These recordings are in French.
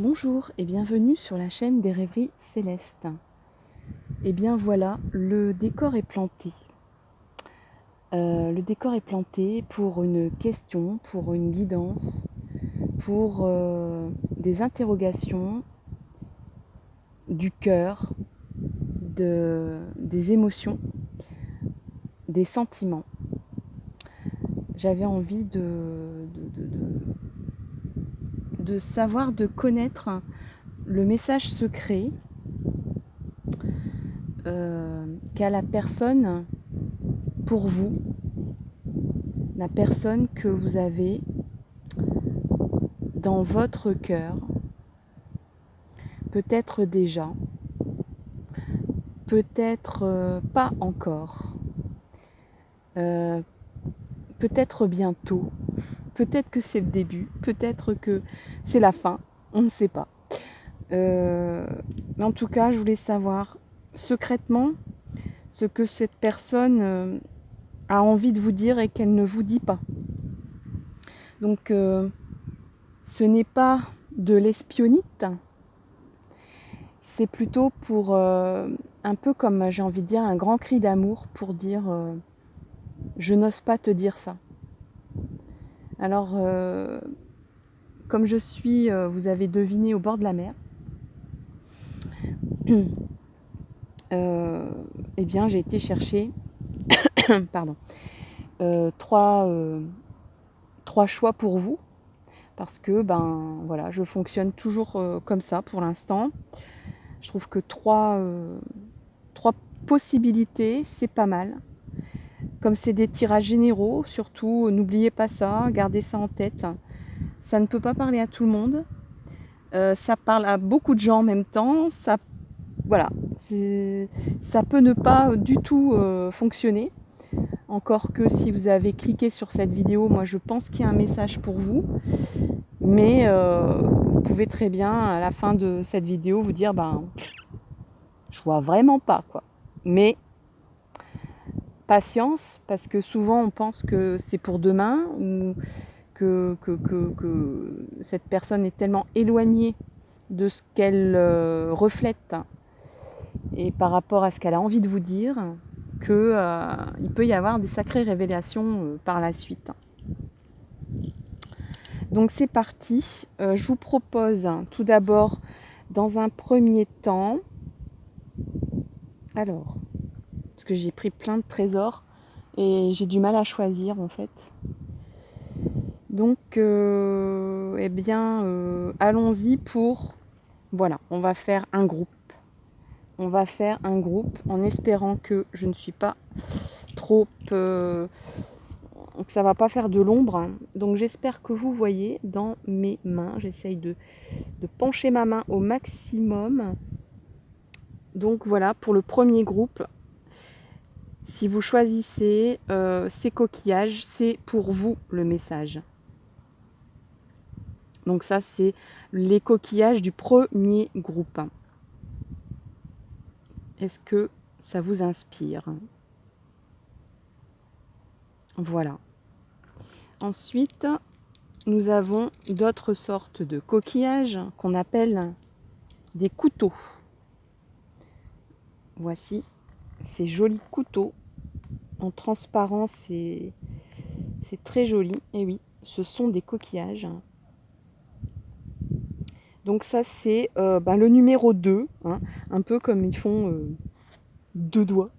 Bonjour et bienvenue sur la chaîne des rêveries célestes. Et bien voilà, le décor est planté. Le décor est planté pour une question, pour une guidance, pour des interrogations du cœur, des émotions, des sentiments. J'avais envie de savoir, de connaître le message secret qu'a la personne pour vous, la personne que vous avez dans votre cœur, peut-être déjà, peut-être pas encore, peut-être bientôt, peut-être que c'est le début, peut-être que c'est la fin, on ne sait pas. Mais en tout cas, je voulais savoir secrètement ce que cette personne a envie de vous dire et qu'elle ne vous dit pas. Donc, ce n'est pas de l'espionnite, c'est plutôt pour un peu comme j'ai envie de dire un grand cri d'amour pour dire je n'ose pas te dire ça. Alors comme je suis, vous avez deviné, au bord de la mer, eh bien j'ai été chercher pardon, trois choix pour vous parce que ben voilà, je fonctionne toujours comme ça pour l'instant. Je trouve que trois possibilités, c'est pas mal. Comme c'est des tirages généraux, surtout, n'oubliez pas ça, gardez ça en tête. Ça ne peut pas parler à tout le monde. Ça parle à beaucoup de gens en même temps. Voilà, ça peut ne pas du tout fonctionner. Encore que si vous avez cliqué sur cette vidéo, moi je pense qu'il y a un message pour vous. Mais vous pouvez très bien, à la fin de cette vidéo, vous dire je vois vraiment pas quoi. Mais patience, parce que souvent on pense que c'est pour demain, ou que cette personne est tellement éloignée de ce qu'elle reflète et par rapport à ce qu'elle a envie de vous dire, qu'il peut y avoir des sacrées révélations par la suite. Donc c'est parti. Je vous propose tout d'abord, dans un premier temps, alors, parce que j'ai pris plein de trésors et j'ai du mal à choisir en fait. Donc, eh bien, allons-y pour... Voilà, on va faire un groupe. On va faire un groupe en espérant que je ne suis pas trop... que ça va pas faire de l'ombre. Donc, j'espère que vous voyez dans mes mains. J'essaye de pencher ma main au maximum. Donc, voilà, pour le premier groupe. Si vous choisissez ces coquillages, c'est pour vous le message. Donc ça, c'est les coquillages du premier groupe. Est-ce que ça vous inspire? Voilà. Ensuite, nous avons d'autres sortes de coquillages qu'on appelle des couteaux. Voici ces jolis couteaux. En transparent, c'est très joli. Et oui, ce sont des coquillages. Donc ça, c'est le numéro 2, hein, un peu comme ils font deux doigts.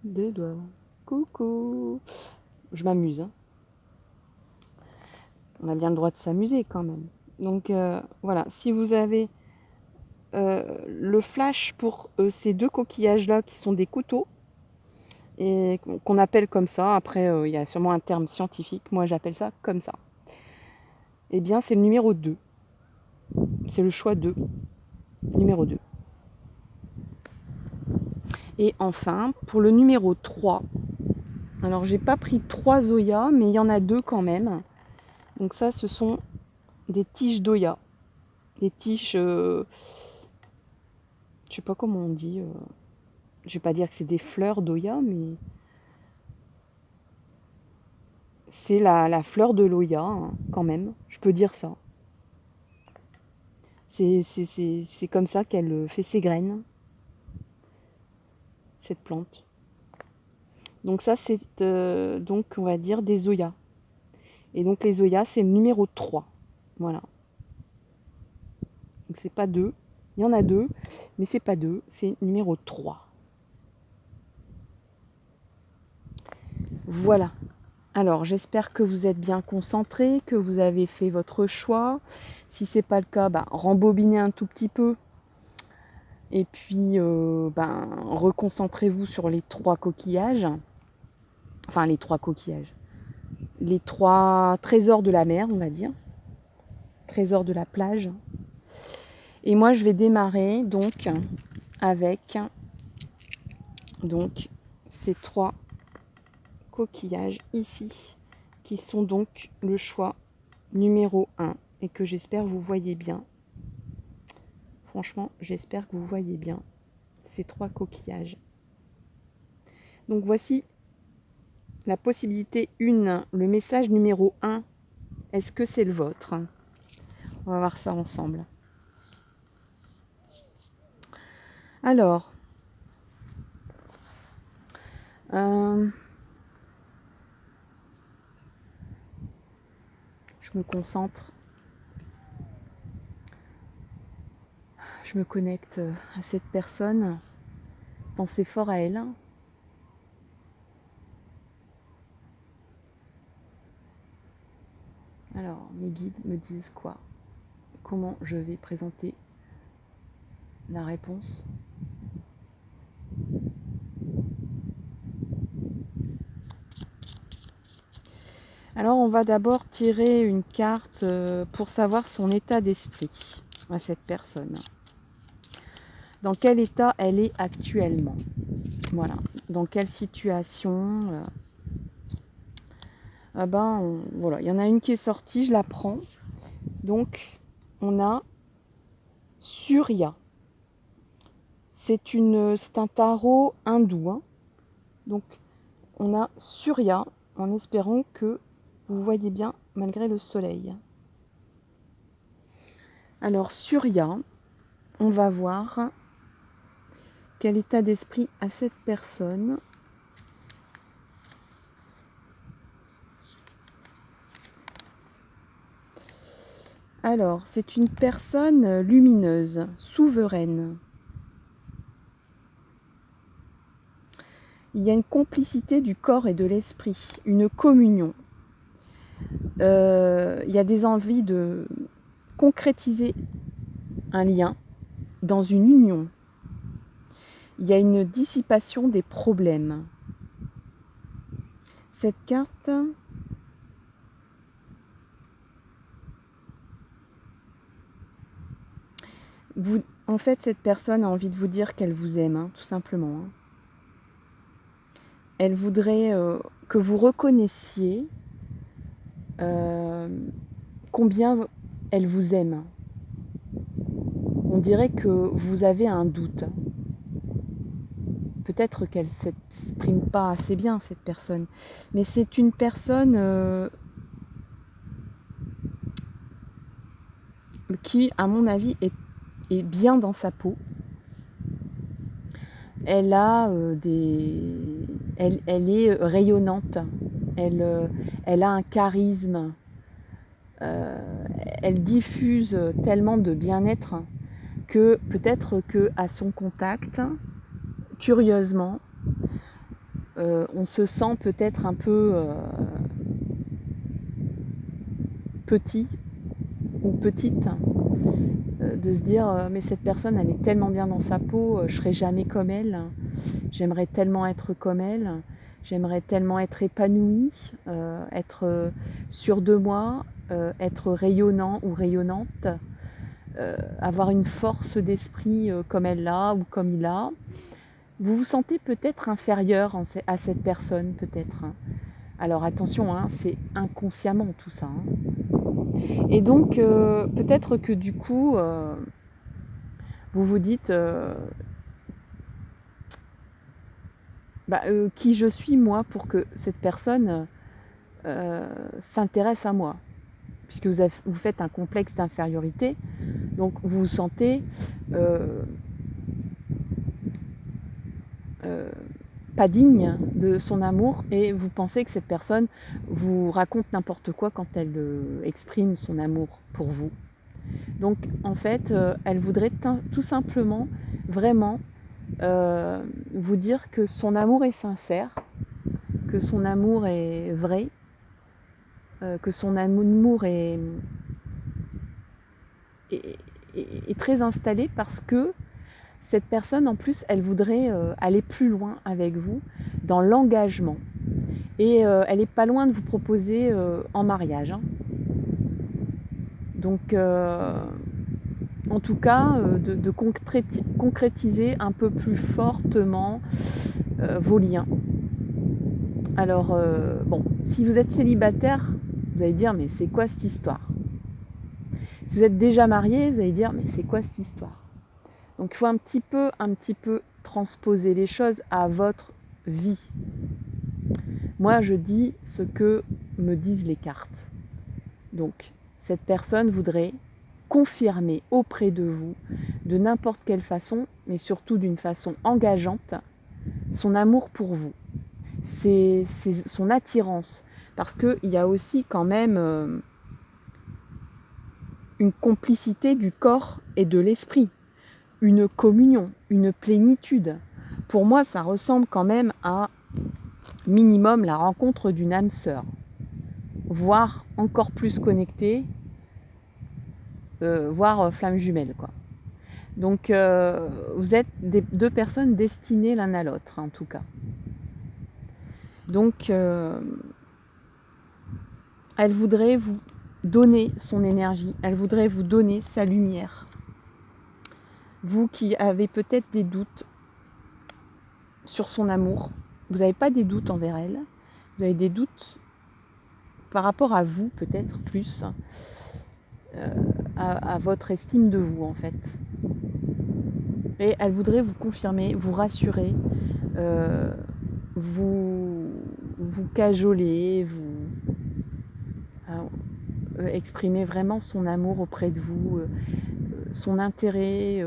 Deux doigts. Coucou. Je m'amuse. Hein. On a bien le droit de s'amuser quand même. Donc voilà, si vous avez le flash pour ces deux coquillages-là qui sont des couteaux, et qu'on appelle comme ça, après il y a sûrement un terme scientifique, moi j'appelle ça comme ça. Eh bien c'est le numéro 2. C'est le choix 2. Numéro 2. Et enfin, pour le numéro 3, alors j'ai pas pris 3 Zoya, mais il y en a 2 quand même. Donc ça, ce sont des tiges d'Oya. Des tiges, je sais pas comment on dit, je vais pas dire que c'est des fleurs d'Oya, mais c'est la fleur de l'Oya, hein, quand même, je peux dire ça. C'est comme ça qu'elle fait ses graines, cette plante. Donc ça, c'est donc on va dire des Zoyas. Et donc les Zoyas, c'est le numéro 3. Voilà. Donc c'est pas 2. Il y en a 2, mais c'est pas 2, c'est numéro 3. Voilà. Alors j'espère que vous êtes bien concentrés, que vous avez fait votre choix. Si c'est pas le cas, rembobinez un tout petit peu. Et puis reconcentrez-vous sur les 3 coquillages. Enfin les 3 coquillages. Les 3 trésors de la mer, on va dire. Trésors de la plage. Et moi je vais démarrer donc avec ces 3 coquillages ici, qui sont donc le choix numéro 1 et que j'espère vous voyez bien. Franchement, j'espère que vous voyez bien ces 3 coquillages. Donc voici la possibilité 1, le message numéro 1. Est-ce que c'est le vôtre? On va voir ça ensemble. Alors, je me concentre. Je me connecte à cette personne. Pensez fort à elle. Alors, mes guides me disent quoi? Comment je vais présenter la réponse? Alors, on va d'abord tirer une carte pour savoir son état d'esprit à cette personne. Dans quel état elle est actuellement? Voilà. Dans quelle situation? Voilà. Il y en a une qui est sortie, je la prends. Donc, on a Surya. C'est un tarot hindou. Hein. Donc, on a Surya, en espérant que vous voyez bien malgré le soleil. Alors, Surya, on va voir quel état d'esprit a cette personne. Alors, c'est une personne lumineuse, souveraine. Il y a une complicité du corps et de l'esprit, une communion. Il y a des envies de concrétiser un lien dans une union. Il y a une dissipation des problèmes. Cette carte en fait, cette personne a envie de vous dire qu'elle vous aime, hein, tout simplement. Hein. Elle voudrait que vous reconnaissiez combien elle vous aime. On dirait que vous avez un doute. Peut-être qu'elle ne s'exprime pas assez bien, cette personne. Mais c'est une personne qui, à mon avis, est bien dans sa peau. Elle a elle est rayonnante. Elle a un charisme. Elle diffuse tellement de bien-être que peut-être qu'à son contact, curieusement, on se sent peut-être un peu petit ou petite, de se dire mais cette personne elle est tellement bien dans sa peau, je serai jamais comme elle, j'aimerais tellement être comme elle, j'aimerais tellement être épanouie, être sûre de moi, être rayonnant ou rayonnante, avoir une force d'esprit comme elle l'a ou comme il a. Vous vous sentez peut-être inférieur à cette personne, peut-être. Alors attention, hein, c'est inconsciemment tout ça. Hein. Et donc, peut-être que du coup, vous vous dites qui je suis moi pour que cette personne s'intéresse à moi. Puisque vous faites un complexe d'infériorité, Donc vous vous sentez pas digne de son amour et vous pensez que cette personne vous raconte n'importe quoi quand elle exprime son amour pour vous. Donc en fait, elle voudrait tout simplement, vraiment, vous dire que son amour est sincère, que son amour est vrai, que son amour est très installé parce que cette personne, en plus, elle voudrait aller plus loin avec vous dans l'engagement. Et elle n'est pas loin de vous proposer en mariage. Hein. Donc, en tout cas, de concrétiser un peu plus fortement vos liens. Alors, bon, si vous êtes célibataire, vous allez dire, mais c'est quoi cette histoire? Si vous êtes déjà marié, vous allez dire, mais c'est quoi cette histoire? Donc il faut un petit peu transposer les choses à votre vie. Moi, je dis ce que me disent les cartes. Donc, cette personne voudrait confirmer auprès de vous, de n'importe quelle façon, mais surtout d'une façon engageante, son amour pour vous. C'est son attirance. Parce qu'il y a aussi quand même une complicité du corps et de l'esprit. Une communion, une plénitude. Pour moi, ça ressemble quand même à minimum la rencontre d'une âme sœur, voire encore plus connectée, voire flamme jumelle, quoi. Donc, vous êtes deux personnes destinées l'un à l'autre, en tout cas. Donc, elle voudrait vous donner son énergie, elle voudrait vous donner sa lumière. Vous qui avez peut-être des doutes sur son amour, vous n'avez pas des doutes envers elle, vous avez des doutes par rapport à vous, peut-être plus, à votre estime de vous, en fait. Et elle voudrait vous confirmer, vous rassurer, vous cajoler, exprimer vraiment son amour auprès de vous, son intérêt,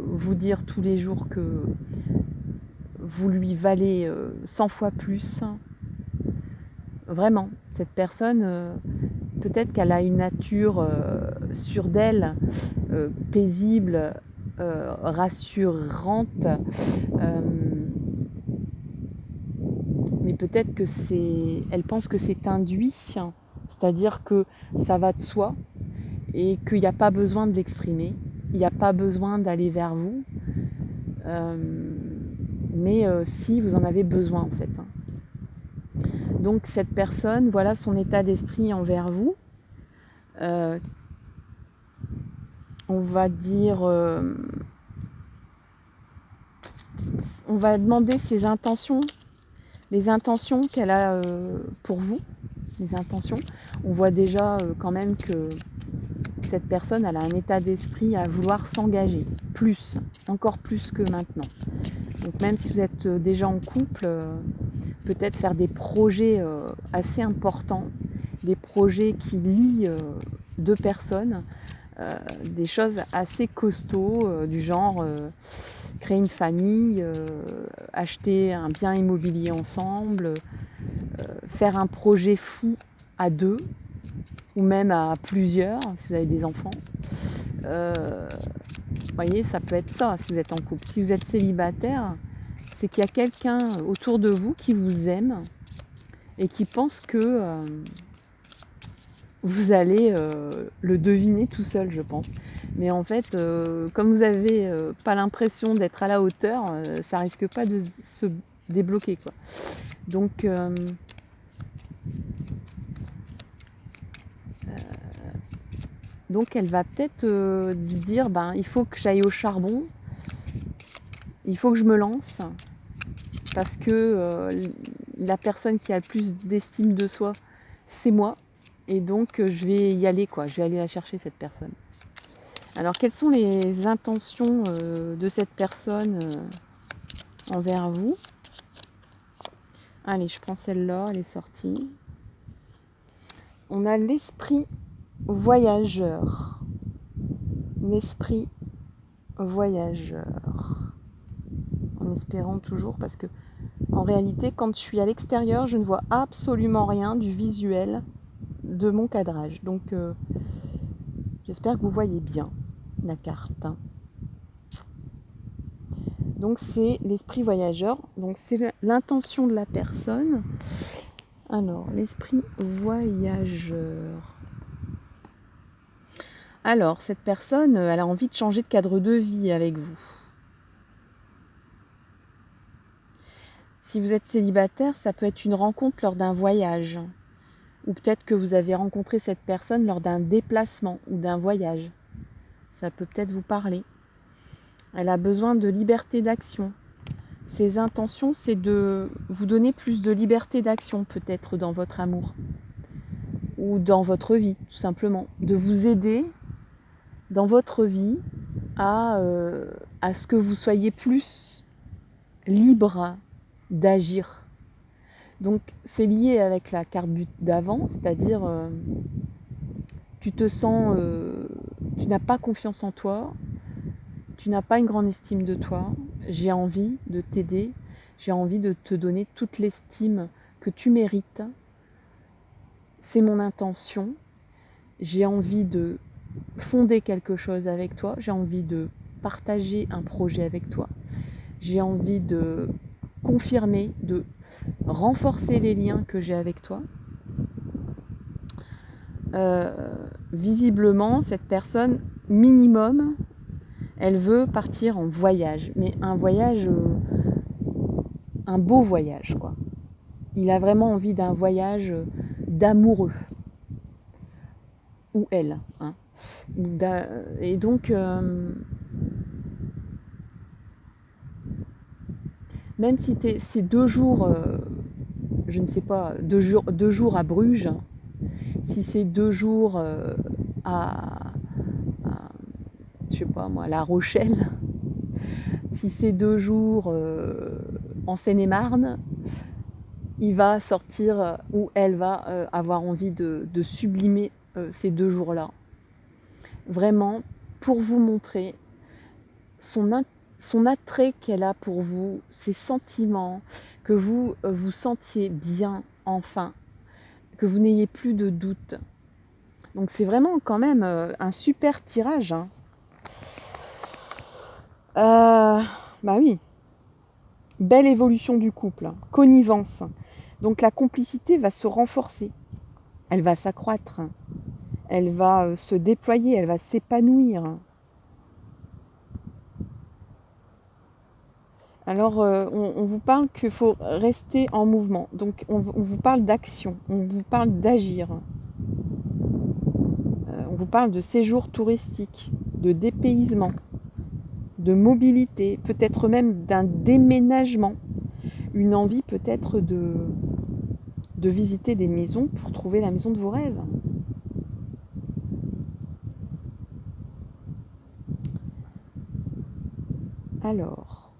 vous dire tous les jours que vous lui valez 100 fois plus. Vraiment, cette personne, peut-être qu'elle a une nature sûre d'elle, paisible, rassurante, mais peut-être que elle pense que c'est induit, c'est-à-dire que ça va de soi et qu'il n'y a pas besoin de l'exprimer, il n'y a pas besoin d'aller vers vous, mais si vous en avez besoin en fait. Donc cette personne, voilà son état d'esprit envers vous. On va dire, on va demander ses intentions, les intentions qu'elle a pour vous, les intentions. On voit déjà quand même que cette personne, elle a un état d'esprit à vouloir s'engager, plus, encore plus que maintenant. Donc même si vous êtes déjà en couple, peut-être faire des projets assez importants, des projets qui lient deux personnes, des choses assez costauds, du genre créer une famille, acheter un bien immobilier ensemble, faire un projet fou à deux, ou même à plusieurs, si vous avez des enfants. Vous voyez, ça peut être ça si vous êtes en couple. Si vous êtes célibataire, c'est qu'il y a quelqu'un autour de vous qui vous aime et qui pense que vous allez le deviner tout seul, je pense. Mais en fait, comme vous n'avez pas l'impression d'être à la hauteur, ça risque pas de se débloquer, quoi. Donc, elle va peut-être dire, il faut que j'aille au charbon, il faut que je me lance, parce que la personne qui a le plus d'estime de soi, c'est moi. Et donc, je vais y aller, quoi. Je vais aller la chercher, cette personne. Alors, quelles sont les intentions de cette personne envers vous? Allez, je prends celle-là, elle est sortie. On a l'esprit voyageur. l'esprit voyageur. En espérant toujours, parce que en réalité, quand je suis à l'extérieur, je ne vois absolument rien du visuel de mon cadrage. Donc, j'espère que vous voyez bien la carte. Donc, c'est l'esprit voyageur. Donc, c'est l'intention de la personne. Alors, l'esprit voyageur. Alors, cette personne, elle a envie de changer de cadre de vie avec vous. Si vous êtes célibataire, ça peut être une rencontre lors d'un voyage. Ou peut-être que vous avez rencontré cette personne lors d'un déplacement ou d'un voyage. Ça peut peut-être vous parler. Elle a besoin de liberté d'action. Ses intentions, c'est de vous donner plus de liberté d'action peut-être dans votre amour. Ou dans votre vie, tout simplement. De vous aider dans votre vie à ce que vous soyez plus libre d'agir. Donc c'est lié avec la carte d'avant, c'est-à-dire tu te sens, tu n'as pas confiance en toi, tu n'as pas une grande estime de toi, j'ai envie de t'aider, j'ai envie de te donner toute l'estime que tu mérites, c'est mon intention, j'ai envie de fonder quelque chose avec toi, j'ai envie de partager un projet avec toi, j'ai envie de confirmer, de renforcer les liens que j'ai avec toi. Visiblement, cette personne, minimum, elle veut partir en voyage, mais un voyage, un beau voyage, quoi. Il a vraiment envie d'un voyage d'amoureux, ou elle, hein. Et donc, même si c'est 2 jours, je ne sais pas, 2 jours à Bruges, si c'est 2 jours à, je sais pas moi, La Rochelle, si c'est 2 jours en Seine-et-Marne, il va sortir ou elle va avoir envie de sublimer ces 2 jours-là. Vraiment, pour vous montrer son attrait qu'elle a pour vous, ses sentiments, que vous vous sentiez bien enfin, que vous n'ayez plus de doute. Donc c'est vraiment quand même un super tirage, hein. Bah oui, belle évolution du couple, hein. Connivence. Donc la complicité va se renforcer, elle va s'accroître, elle va se déployer, elle va s'épanouir. Alors on vous parle qu'il faut rester en mouvement, donc on vous parle d'action, on vous parle d'agir, on vous parle de séjour touristique, de dépaysement, de mobilité, peut-être même d'un déménagement, une envie peut-être de visiter des maisons pour trouver la maison de vos rêves. Alors,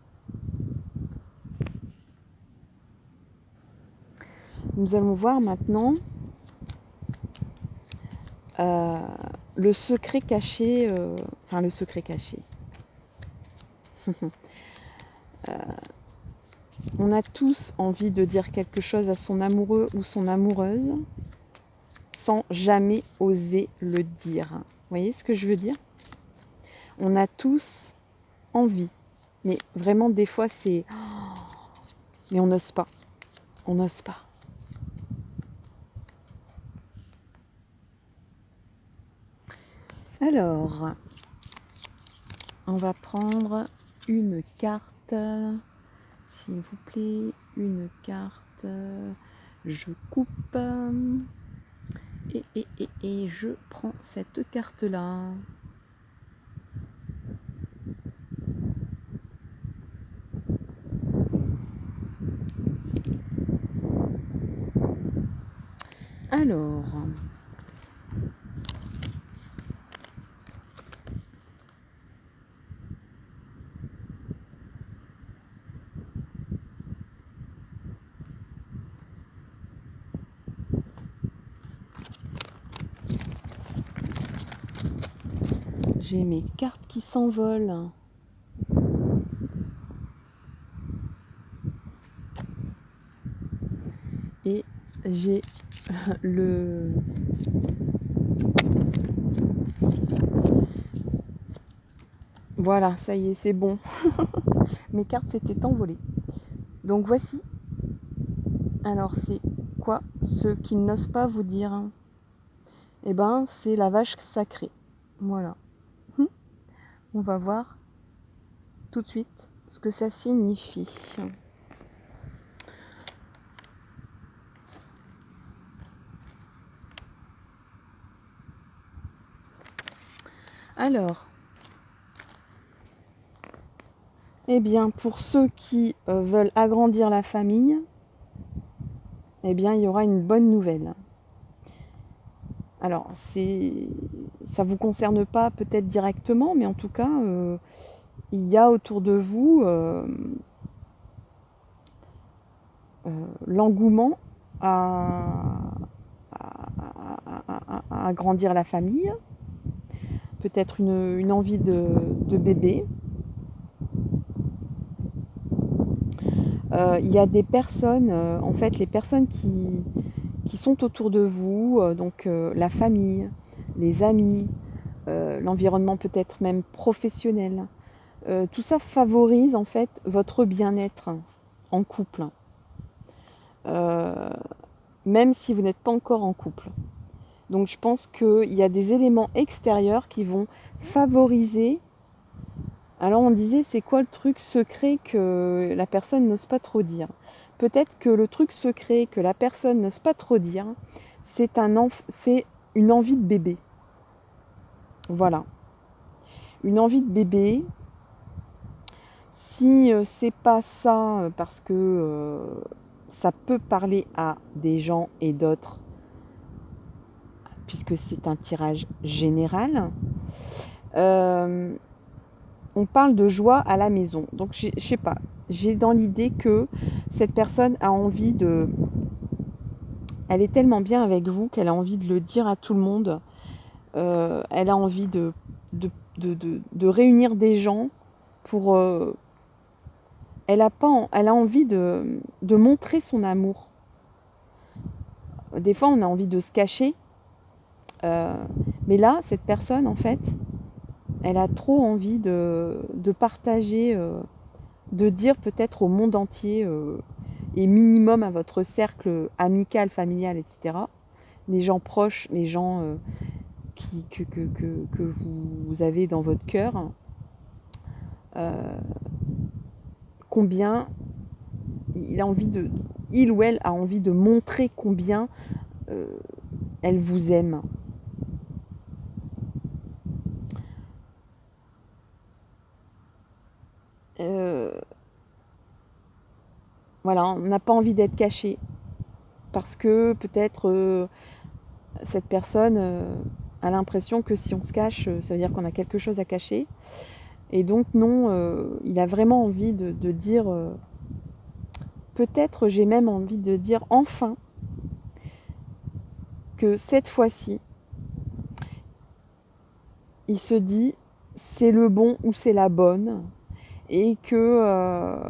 nous allons voir maintenant le secret caché, enfin le secret caché. On a tous envie de dire quelque chose à son amoureux ou son amoureuse sans jamais oser le dire. Vous voyez ce que je veux dire? On a tous envie, mais vraiment des fois c'est... Mais on n'ose pas, on n'ose pas. Alors, on va prendre une carte, s'il vous plaît, une carte, je coupe, et je prends cette carte-là. Alors, j'ai mes cartes qui s'envolent. Et j'ai le... Voilà, ça y est, c'est bon. Mes cartes s'étaient envolées. Donc voici. Alors c'est quoi ce qu'ils n'osent pas vous dire? Eh ben, c'est la vache sacrée. Voilà. On va voir tout de suite ce que ça signifie. Alors, eh bien, pour ceux qui veulent agrandir la famille, eh bien, il y aura une bonne nouvelle. Alors, ça ne vous concerne pas peut-être directement, mais en tout cas, il y a autour de vous l'engouement à agrandir la famille, peut-être une envie de bébé. Il y a des personnes, en fait, les personnes qui sont autour de vous, donc la famille, les amis, l'environnement peut-être même professionnel. Tout ça favorise en fait votre bien-être en couple, même si vous n'êtes pas encore en couple. Donc je pense qu'il y a des éléments extérieurs qui vont favoriser. Alors on disait, c'est quoi le truc secret que la personne n'ose pas trop dire? Peut-être que le truc secret que la personne n'ose pas trop dire, c'est une envie de bébé. Voilà. Une envie de bébé. Si c'est pas ça, parce que ça peut parler à des gens et d'autres, puisque c'est un tirage général, on parle de joie à la maison. Donc je sais pas, j'ai dans l'idée que cette personne a envie de... Elle est tellement bien avec vous qu'elle a envie de le dire à tout le monde. Elle a envie de réunir des gens pour... elle a envie de montrer son amour. Des fois, on a envie de se cacher. Mais là, cette personne, en fait, elle a trop envie de partager, de dire peut-être au monde entier, et minimum à votre cercle amical, familial, etc. Les gens proches, les gens que vous avez dans votre cœur, combien il ou elle a envie de montrer combien elle vous aime. Voilà, on n'a pas envie d'être caché parce que peut-être cette personne a l'impression que si on se cache, ça veut dire qu'on a quelque chose à cacher. Et donc non, il a vraiment envie de dire, peut-être j'ai même envie de dire enfin, que cette fois-ci, il se dit c'est le bon ou c'est la bonne, et que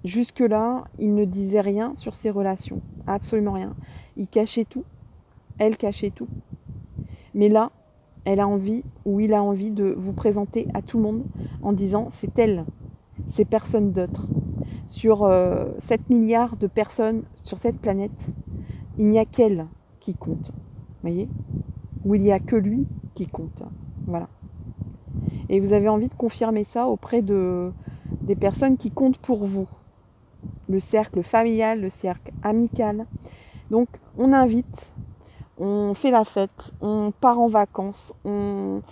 jusque-là, il ne disait rien sur ses relations, absolument rien. Il cachait tout, elle cachait tout. Mais là, elle a envie, ou il a envie de vous présenter à tout le monde en disant c'est elle, c'est personne d'autre. Sur 7 milliards de personnes sur cette planète, il n'y a qu'elle qui compte. Vous voyez? Ou il n'y a que lui qui compte. Voilà. Et vous avez envie de confirmer ça auprès des personnes qui comptent pour vous. Le cercle familial, le cercle amical. Donc on invite, on fait la fête, on part en vacances, on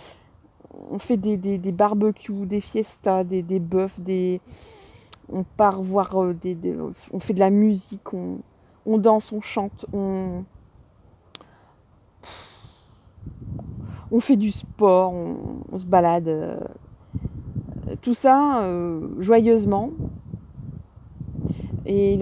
fait des barbecues, des fiestas, des bœufs, on part voir, on fait de la musique, on danse, on chante, on fait du sport, on se balade, tout ça joyeusement. Et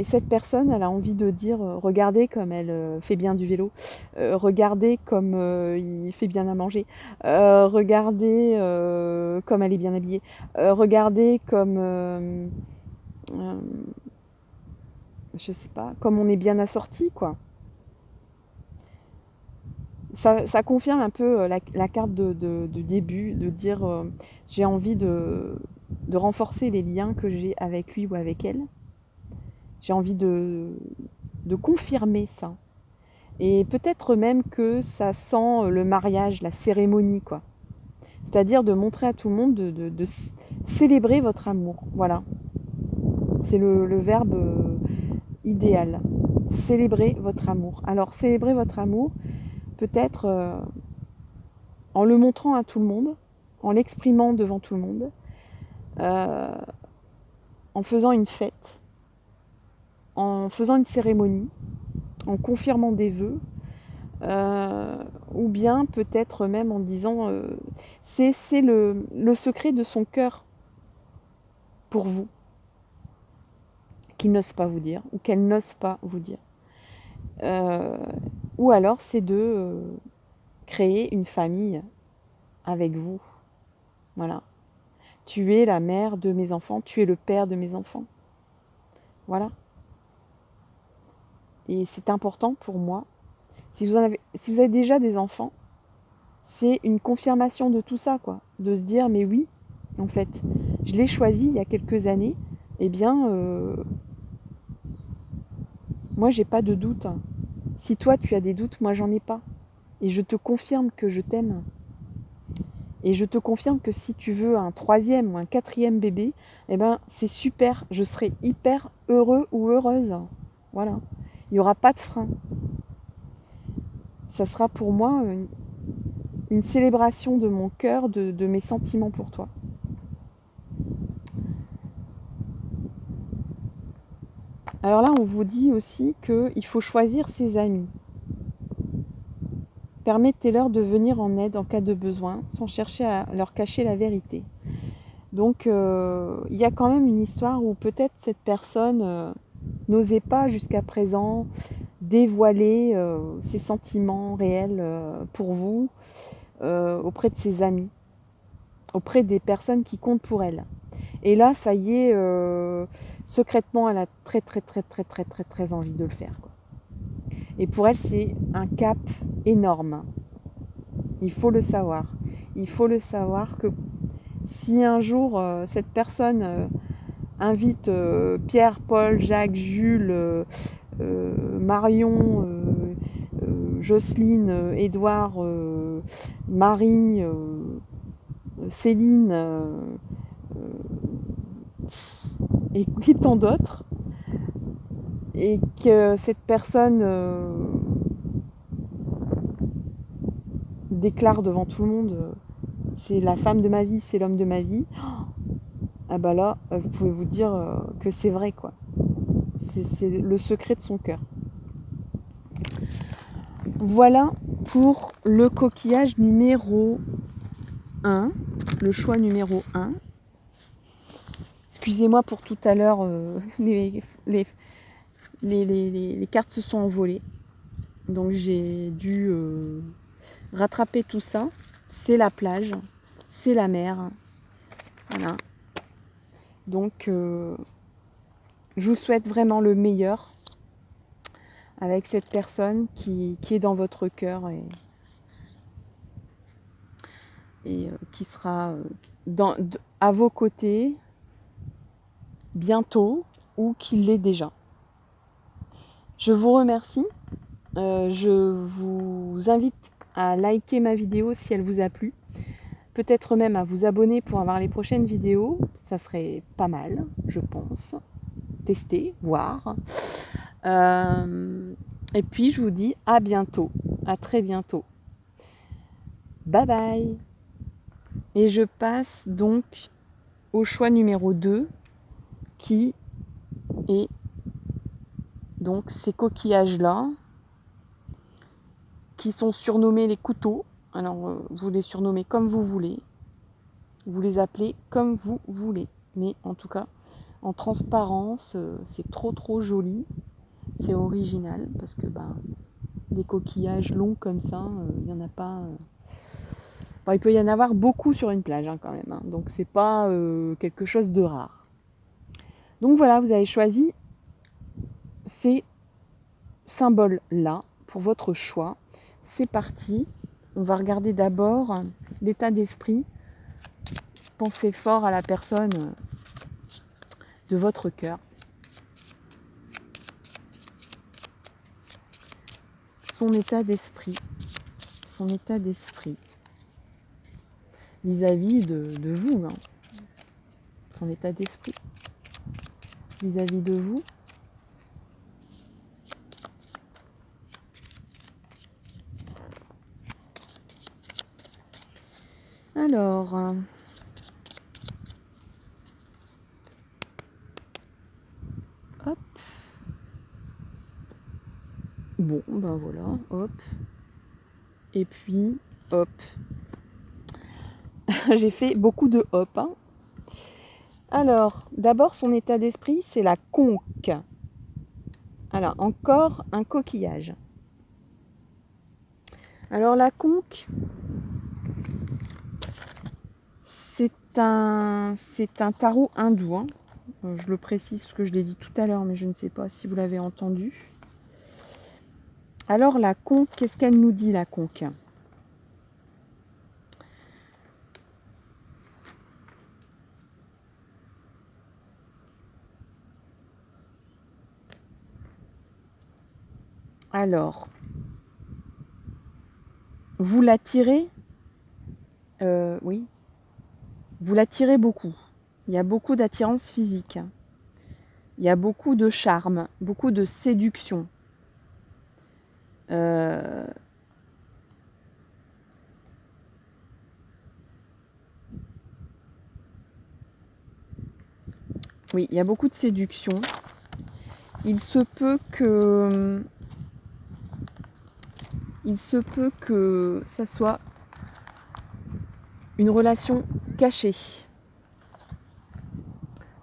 cette personne, elle a envie de dire, regardez comme elle fait bien du vélo, regardez comme il fait bien à manger, regardez comme elle est bien habillée, regardez comme, je sais pas, comme on est bien assorti, quoi. Ça confirme un peu la carte du début, de dire j'ai envie de renforcer les liens que j'ai avec lui ou avec elle. J'ai envie de confirmer ça. Et peut-être même que ça sent le mariage, la cérémonie, quoi. C'est-à-dire de montrer à tout le monde, de célébrer votre amour. Voilà. C'est le verbe idéal. Célébrer votre amour. Alors, célébrer votre amour, peut-être en le montrant à tout le monde, en l'exprimant devant tout le monde, euh, en faisant une fête, en faisant une cérémonie, en confirmant des vœux, ou bien peut-être même en disant c'est le secret de son cœur pour vous, qu'il n'ose pas vous dire, ou qu'elle n'ose pas vous dire. Ou alors c'est de créer une famille avec vous. Voilà. Tu es la mère de mes enfants, tu es le père de mes enfants. Voilà. Et c'est important pour moi. Si vous avez déjà des enfants, c'est une confirmation de tout ça, quoi. De se dire, mais oui, en fait, je l'ai choisi il y a quelques années, eh bien, moi, j'ai pas de doute. Si toi, tu as des doutes, moi, j'en ai pas. Et je te confirme que je t'aime. Et je te confirme que si tu veux un troisième ou un quatrième bébé, eh ben, c'est super. Je serai hyper heureux ou heureuse. Voilà. Il n'y aura pas de frein. Ça sera pour moi une célébration de mon cœur, de mes sentiments pour toi. Alors là, on vous dit aussi qu'il faut choisir ses amis. Permettez-leur de venir en aide en cas de besoin, sans chercher à leur cacher la vérité. Donc, il y a quand même une histoire où peut-être cette personne n'osait pas jusqu'à présent dévoiler ses sentiments réels pour vous auprès de ses amis, auprès des personnes qui comptent pour elle. Et là, ça y est, secrètement, elle a très très très très très très très envie de le faire, quoi. Et pour elle, c'est un cap énorme. Il faut le savoir. Il faut le savoir que si un jour cette personne invite Pierre, Paul, Jacques, Jules, Marion, Jocelyne, Édouard, Marie, Céline et tant d'autres, et que cette personne déclare devant tout le monde c'est la femme de ma vie, c'est l'homme de ma vie, ah bah là, vous pouvez vous dire que c'est vrai, quoi. C'est le secret de son cœur. Voilà pour le coquillage numéro 1, le choix numéro 1. Excusez-moi pour tout à l'heure, les cartes se sont envolées. Donc j'ai dû rattraper tout ça. C'est la plage, c'est la mer. Voilà. Donc je vous souhaite vraiment le meilleur avec cette personne qui est dans votre cœur et qui sera à vos côtés bientôt ou qui l'est déjà. Je vous remercie. Je vous invite à liker ma vidéo si elle vous a plu. Peut-être même à vous abonner pour avoir les prochaines vidéos. Ça serait pas mal, je pense. Tester, voir. Et puis je vous dis à bientôt. À très bientôt. Bye bye. Et je passe donc au choix numéro 2 qui est donc ces coquillages-là qui sont surnommés les couteaux. Alors vous les surnommez comme vous voulez. Vous les appelez comme vous voulez. Mais en tout cas, en transparence, c'est trop joli, c'est original parce que des coquillages longs comme ça, il n'y en a pas. Il peut y en avoir beaucoup sur une plage quand même, donc c'est pas quelque chose de rare. Donc voilà, vous avez choisi ces symboles-là pour votre choix. C'est parti, on va regarder d'abord l'état d'esprit. Pensez fort à la personne de votre cœur. Son état d'esprit vis-à-vis de vous, son état d'esprit vis-à-vis de vous. Alors, hop, bon, voilà, hop, et puis, hop. J'ai fait beaucoup de hop, Alors, d'abord, son état d'esprit, c'est la conque. Alors, encore un coquillage. Alors, la conque, c'est un tarot hindou. Je le précise parce que je l'ai dit tout à l'heure, mais je ne sais pas si vous l'avez entendu. Alors, la conque, qu'est-ce qu'elle nous dit, la conque ? Alors, vous l'attirez, oui, vous l'attirez beaucoup. Il y a beaucoup d'attirance physique. Il y a beaucoup de charme, beaucoup de séduction. Oui, il y a beaucoup de séduction. Il se peut que ça soit une relation cachée.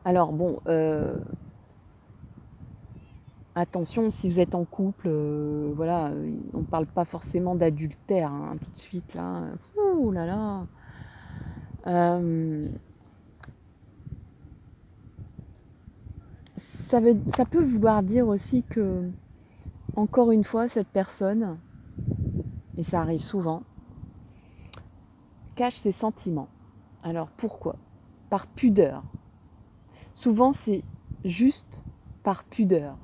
Alors bon, attention, si vous êtes en couple, voilà, on ne parle pas forcément d'adultère tout de suite là. Ouh là là. Ça peut vouloir dire aussi que, encore une fois, cette personne, et ça arrive souvent, cache ses sentiments. Alors pourquoi ? Par pudeur. Souvent c'est juste par pudeur.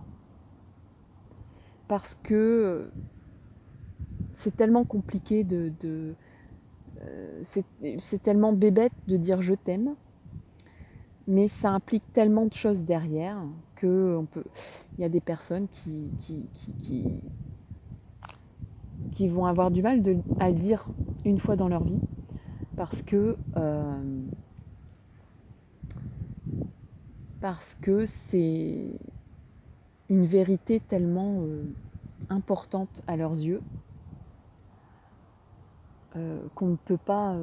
Parce que c'est tellement compliqué c'est tellement bébête de dire je t'aime, mais ça implique tellement de choses derrière que il y a des personnes qui vont avoir du mal à le dire une fois dans leur vie parce que c'est une vérité tellement importante à leurs yeux qu'on ne peut pas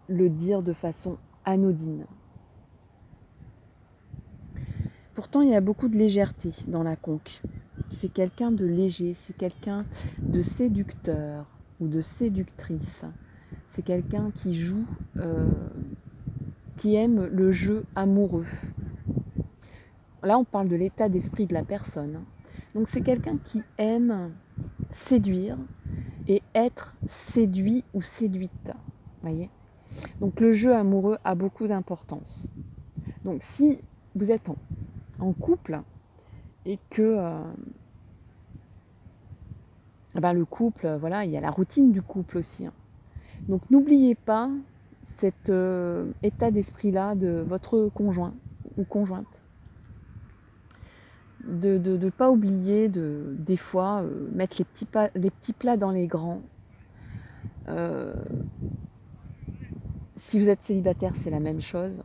le dire de façon anodine. Pourtant, il y a beaucoup de légèreté dans la conque. C'est quelqu'un de léger, c'est quelqu'un de séducteur ou de séductrice. C'est quelqu'un qui joue, qui aime le jeu amoureux. Là, on parle de l'état d'esprit de la personne. Donc, c'est quelqu'un qui aime séduire et être séduit ou séduite. Voyez ? Donc, le jeu amoureux a beaucoup d'importance. Donc, si vous êtes en couple et que le couple, voilà, il y a la routine du couple aussi. Donc, n'oubliez pas cet état d'esprit-là de votre conjoint ou conjointe. De ne pas oublier des fois mettre les petits plats dans les grands. Si vous êtes célibataire, c'est la même chose.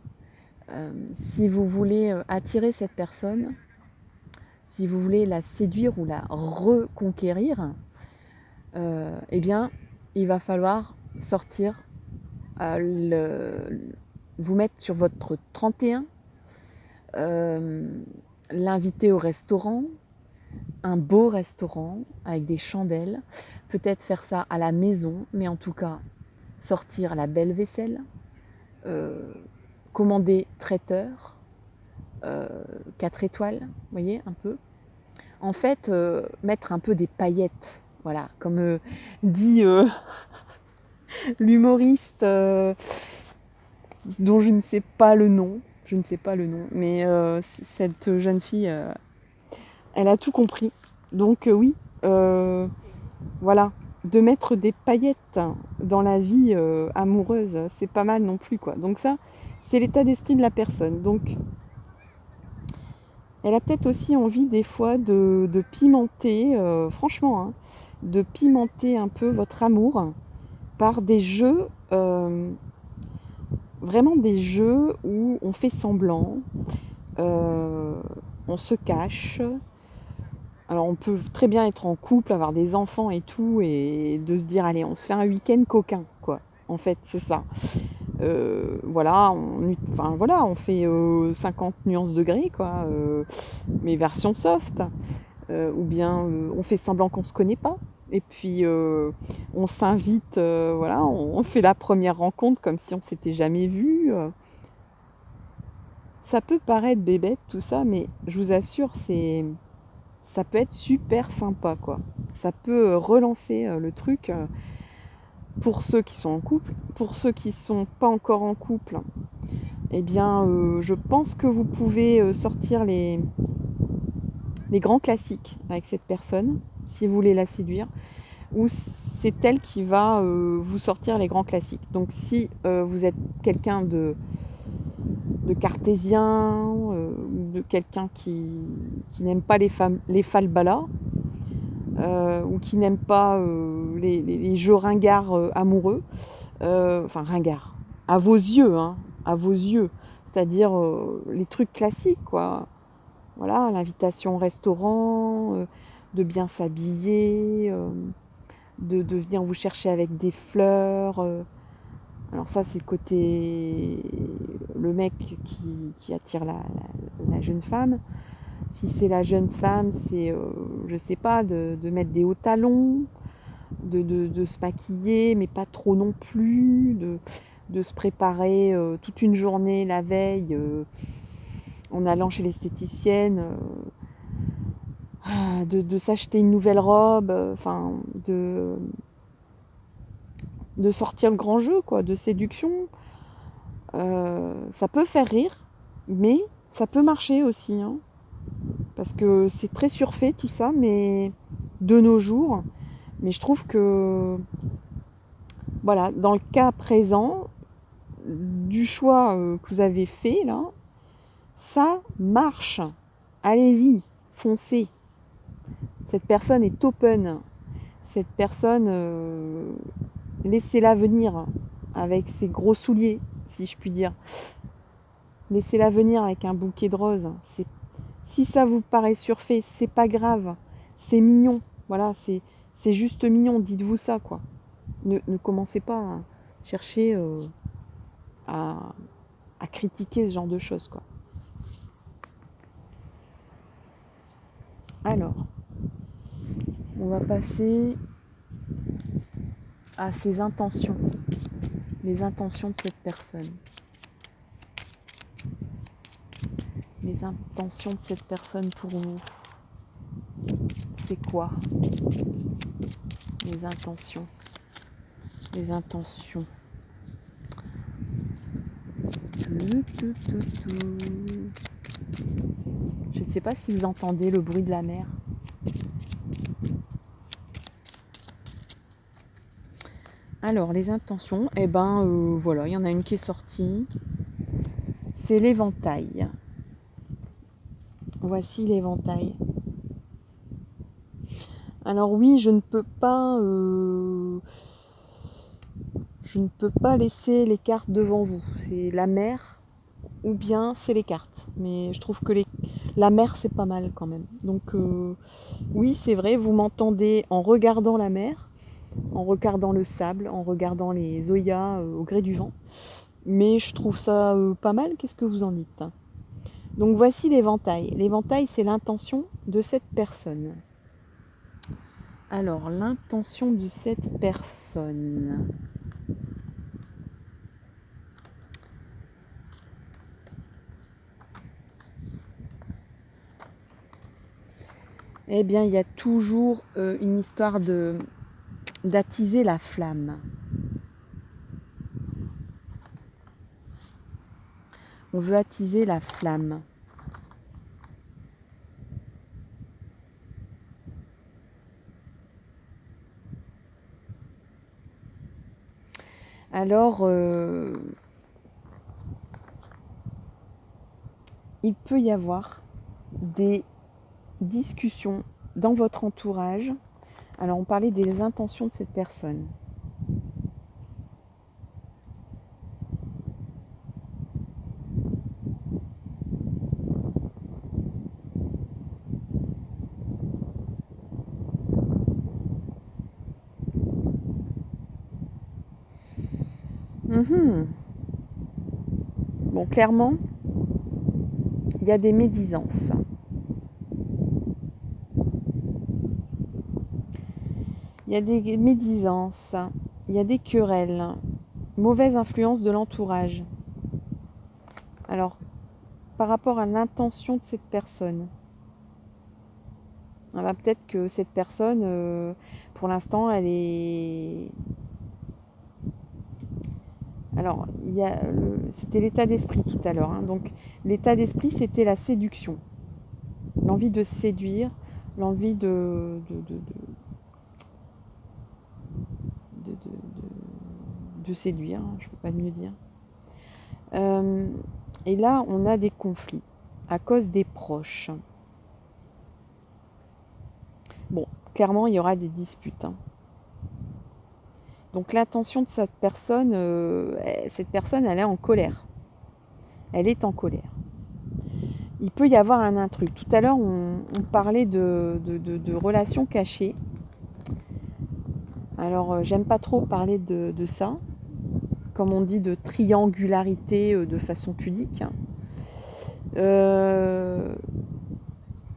Si vous voulez attirer cette personne, si vous voulez la séduire ou la reconquérir, eh bien, il va falloir sortir vous mettre sur votre 31, l'inviter au restaurant, un beau restaurant avec des chandelles, peut-être faire ça à la maison, mais en tout cas sortir la belle vaisselle, commander traiteur, 4 étoiles, vous voyez un peu. En fait, mettre un peu des paillettes, voilà, comme dit l'humoriste dont je ne sais pas le nom, mais cette jeune fille, elle a tout compris. Donc oui, voilà, de mettre des paillettes dans la vie amoureuse, c'est pas mal non plus, quoi. Donc ça, c'est l'état d'esprit de la personne. Donc elle a peut-être aussi envie des fois de pimenter, franchement, hein, de pimenter un peu votre amour par des jeux, vraiment des jeux où on fait semblant, on se cache. Alors on peut très bien être en couple, avoir des enfants et tout, et de se dire allez on se fait un week-end coquin, quoi. En fait c'est ça. Voilà, on fait 50 nuances degrés, quoi, mais version soft. Ou bien on fait semblant qu'on se connaît pas. Et puis on s'invite, voilà, on fait la première rencontre comme si on s'était jamais vu. Ça peut paraître bébête tout ça, mais je vous assure, ça peut être super sympa, quoi. Ça peut relancer le truc pour ceux qui sont en couple. Pour ceux qui sont pas encore en couple, eh bien, je pense que vous pouvez sortir les grands classiques avec cette personne, si vous voulez la séduire, ou c'est elle qui va vous sortir les grands classiques. Donc si vous êtes quelqu'un de cartésien, de quelqu'un qui n'aime pas les falbalas, ou qui n'aime pas les jeux ringards amoureux, enfin ringards, à vos yeux, hein, à vos yeux, c'est-à-dire les trucs classiques, quoi. Voilà, l'invitation au restaurant, de bien s'habiller, de venir vous chercher avec des fleurs. Alors ça, c'est le côté le mec qui attire la jeune femme. Si c'est la jeune femme, c'est, je sais pas, de mettre des hauts talons, de se maquiller, mais pas trop non plus, de se préparer toute une journée la veille en allant chez l'esthéticienne, de s'acheter une nouvelle robe, enfin, de sortir le grand jeu, quoi, de séduction. Ça peut faire rire, mais ça peut marcher aussi, hein, parce que c'est très surfait tout ça, mais de nos jours. Mais je trouve que, voilà, dans le cas présent, du choix que vous avez fait là, ça marche. Allez-y, foncez. Cette personne est open. Cette personne, laissez-la venir avec ses gros souliers, si je puis dire. Laissez-la venir avec un bouquet de roses. Si ça vous paraît surfait, c'est pas grave. C'est mignon. Voilà, c'est juste mignon. Dites-vous ça, quoi. Ne commencez pas à chercher à critiquer ce genre de choses, quoi. Alors, on va passer à ses intentions, les intentions de cette personne. Les intentions de cette personne pour vous, c'est quoi? Les intentions. Les intentions. Je ne sais pas si vous entendez le bruit de la mer. Alors, les intentions, eh ben voilà, il y en a une qui est sortie. C'est l'éventail. Voici l'éventail. Alors oui, je ne peux pas laisser les cartes devant vous. C'est la mer ou bien c'est les cartes. Mais je trouve que la mer, c'est pas mal quand même. Donc oui, c'est vrai, vous m'entendez en regardant la mer, en regardant le sable, en regardant les oyas au gré du vent. mais je trouve ça pas mal. Qu'est-ce que vous en dites? Donc voici l'éventail. L'éventail, c'est l'intention de cette personne. Alors, l'intention de cette personne. Eh bien, il y a toujours une histoire d'attiser la flamme. On veut attiser la flamme. Alors, il peut y avoir des discussions dans votre entourage. Alors, on parlait des intentions de cette personne. Bon, clairement, il y a des médisances. Il y a des médisances, il y a des querelles, mauvaise influence de l'entourage. Alors, par rapport à l'intention de cette personne, peut-être que cette personne, pour l'instant, elle est... Alors, c'était l'état d'esprit tout à l'heure. Donc, l'état d'esprit, c'était la séduction. L'envie de séduire, l'envie de séduire, je ne peux pas mieux dire. Et là, on a des conflits à cause des proches. Bon, clairement, il y aura des disputes. Donc l'intention de cette personne, elle est en colère. Elle est en colère. Il peut y avoir un intrus. Tout à l'heure, on parlait de relations cachées. Alors, j'aime pas trop parler de ça. Comme on dit, de triangularité de façon pudique.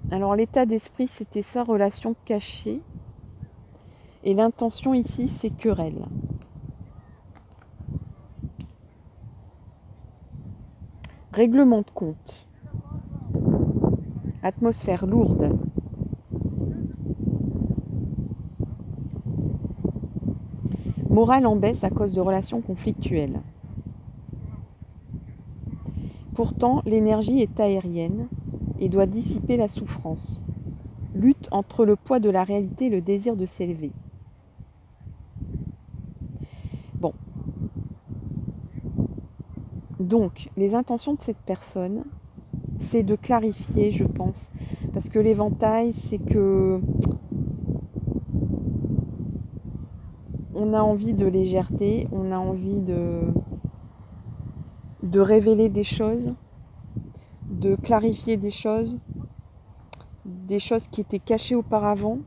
Alors, l'état d'esprit, c'était ça, relation cachée. Et l'intention ici, c'est querelle. Règlement de compte. Atmosphère lourde. Morale en baisse à cause de relations conflictuelles. Pourtant, l'énergie est aérienne et doit dissiper la souffrance. Lutte entre le poids de la réalité et le désir de s'élever. Bon. Donc, les intentions de cette personne, c'est de clarifier, je pense. Parce que l'éventail, c'est que on a envie de légèreté, on a envie de révéler des choses, de clarifier des choses qui étaient cachées auparavant.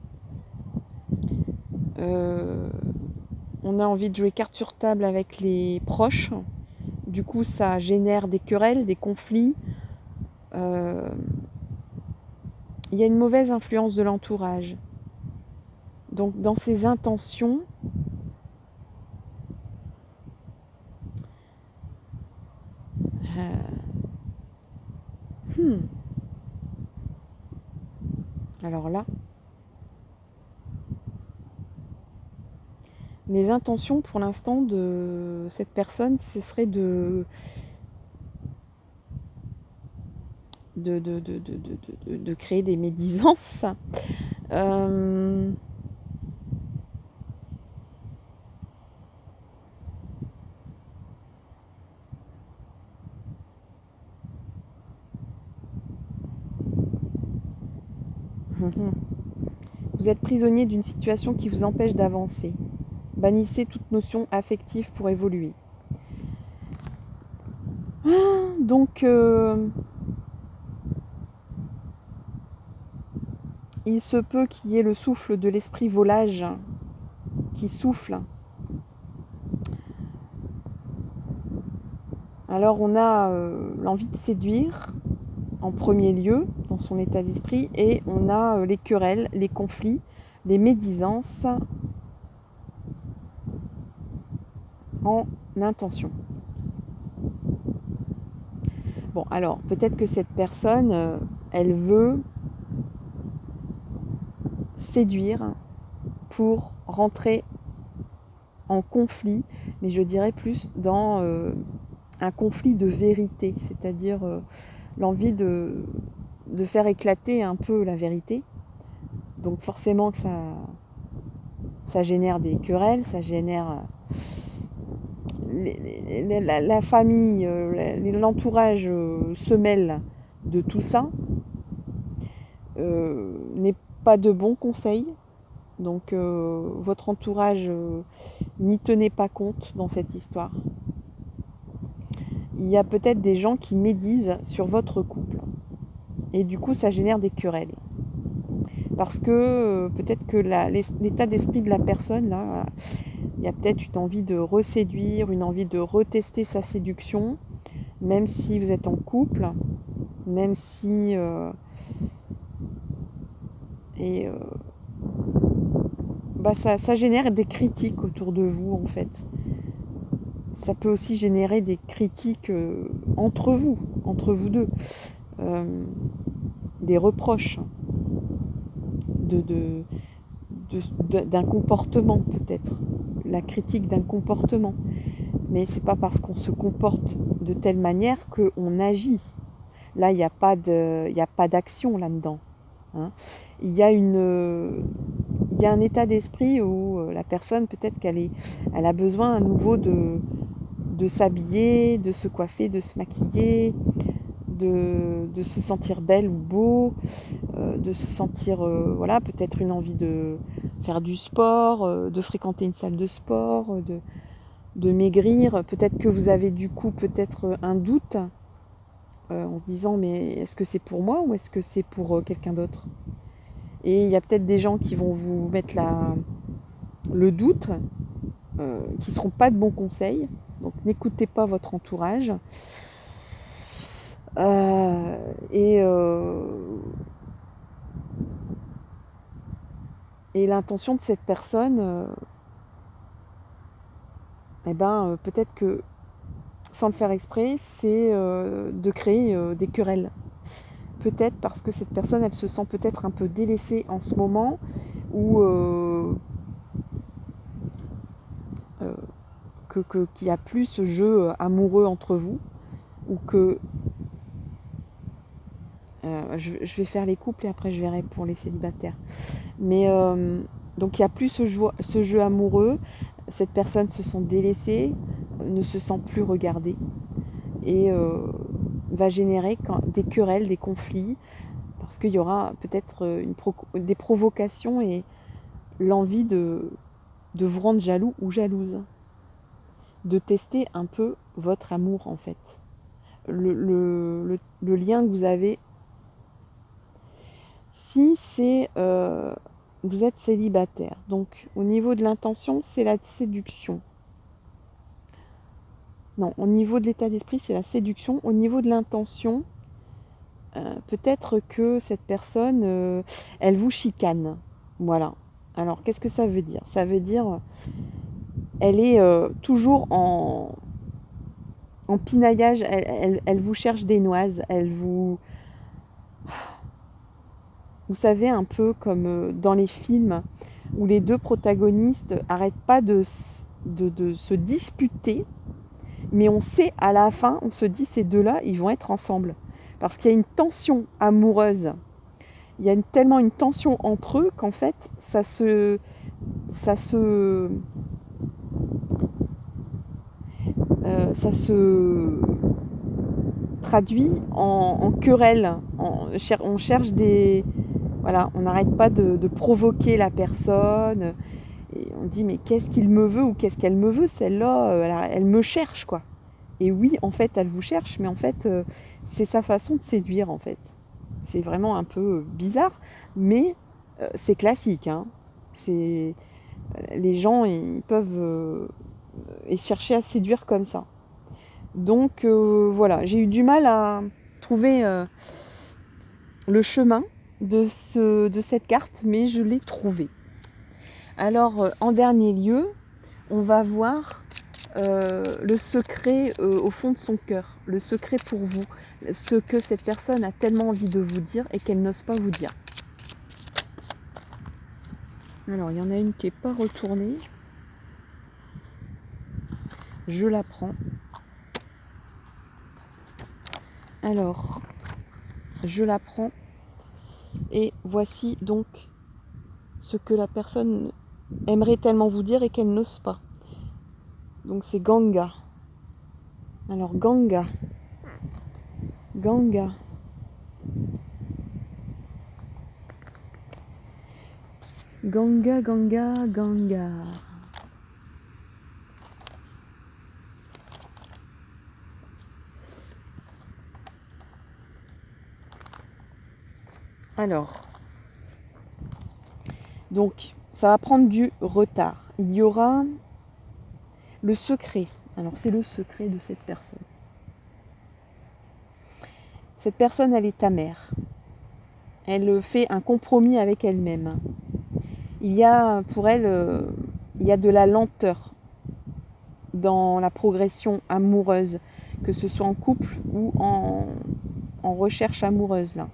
On a envie de jouer carte sur table avec les proches. Du coup, ça génère des querelles, des conflits. Il y a une mauvaise influence de l'entourage. Donc, dans ses intentions, alors là, les intentions pour l'instant de cette personne, ce serait de créer des médisances. Vous êtes prisonnier d'une situation qui vous empêche d'avancer. Bannissez toute notion affective pour évoluer. Donc, il se peut qu'il y ait le souffle de l'esprit volage qui souffle. Alors on a l'envie de séduire en premier lieu dans son état d'esprit, et on a les querelles, les conflits, les médisances en intention. Bon, alors peut-être que cette personne, elle veut séduire pour rentrer en conflit, mais je dirais plus dans un conflit de vérité, c'est-à-dire l'envie de faire éclater un peu la vérité. Donc forcément que ça génère des querelles, ça génère la famille, l'entourage se mêle de tout ça, n'est pas de bons conseils. Donc votre entourage n'y tenait pas compte dans cette histoire. Il y a peut-être des gens qui médisent sur votre couple. Et du coup, ça génère des querelles. Parce que peut-être que l'état d'esprit de la personne, là, il y a peut-être une envie de reséduire, une envie de retester sa séduction, même si vous êtes en couple, même si... ça génère des critiques autour de vous, en fait. Ça peut aussi générer des critiques entre vous deux. Des reproches d'un comportement, peut-être. La critique d'un comportement. Mais c'est pas parce qu'on se comporte de telle manière qu'on agit. Là, il n'y a pas d'action là-dedans. Hein. Il y a un état d'esprit où la personne, peut-être elle a besoin à nouveau de s'habiller, de se coiffer, de se maquiller, de se sentir belle ou beau, de se sentir, voilà, peut-être une envie de faire du sport, de fréquenter une salle de sport, de maigrir. Peut-être que vous avez du coup peut-être un doute en se disant mais est-ce que c'est pour moi ou est-ce que c'est pour quelqu'un d'autre? Et il y a peut-être des gens qui vont vous mettre le doute, qui ne seront pas de bons conseils. Donc n'écoutez pas votre entourage. Et l'intention de cette personne, peut-être que sans le faire exprès, c'est de créer des querelles. Peut-être parce que cette personne, elle se sent peut-être un peu délaissée en ce moment, ou qu'il y a plus ce jeu amoureux entre vous, ou que je vais faire les couples et après je verrai pour les célibataires. Mais donc il n'y a plus ce jeu amoureux, cette personne se sent délaissée, ne se sent plus regardée, et va générer des querelles, des conflits, parce qu'il y aura peut-être des provocations et l'envie de vous rendre jaloux ou jalouse, de tester un peu votre amour en fait, le lien que vous avez. Si c'est vous êtes célibataire, donc au niveau de l'intention, c'est la séduction. Non, au niveau de l'état d'esprit, c'est la séduction. Au niveau de l'intention, peut-être que cette personne, elle vous chicane. Voilà. Alors, qu'est-ce que ça veut dire? Ça veut dire, elle est toujours en pinaillage, elle vous cherche des noises, vous savez, un peu comme dans les films où les deux protagonistes n'arrêtent pas de se disputer, mais on sait à la fin, on se dit ces deux-là, ils vont être ensemble. Parce qu'il y a une tension amoureuse, il y a tellement une tension entre eux qu'en fait, ça se traduit en querelle. On cherche des... Voilà, on n'arrête pas de provoquer la personne. Et on dit, mais qu'est-ce qu'il me veut ou qu'est-ce qu'elle me veut, celle-là, elle me cherche, quoi. Et oui, en fait, elle vous cherche, mais en fait, c'est sa façon de séduire, en fait. C'est vraiment un peu bizarre, mais c'est classique. Hein. Les gens, ils peuvent chercher à séduire comme ça. Donc voilà, j'ai eu du mal à trouver le chemin de cette carte, mais je l'ai trouvé. Alors en dernier lieu, on va voir le secret au fond de son cœur, le secret pour vous, ce que cette personne a tellement envie de vous dire et qu'elle n'ose pas vous dire. Alors il y en a une qui n'est pas retournée. Je la prends. Alors, je la prends et voici donc ce que la personne aimerait tellement vous dire et qu'elle n'ose pas. Donc c'est Ganga. Alors Ganga. Ganga. Ganga, Ganga, Ganga. Alors, donc, ça va prendre du retard. Il y aura le secret. Alors, c'est le secret de cette personne. Cette personne, elle est amère. Elle fait un compromis avec elle-même. Il y a, pour elle, il y a de la lenteur dans la progression amoureuse, que ce soit en couple ou en recherche amoureuse, là.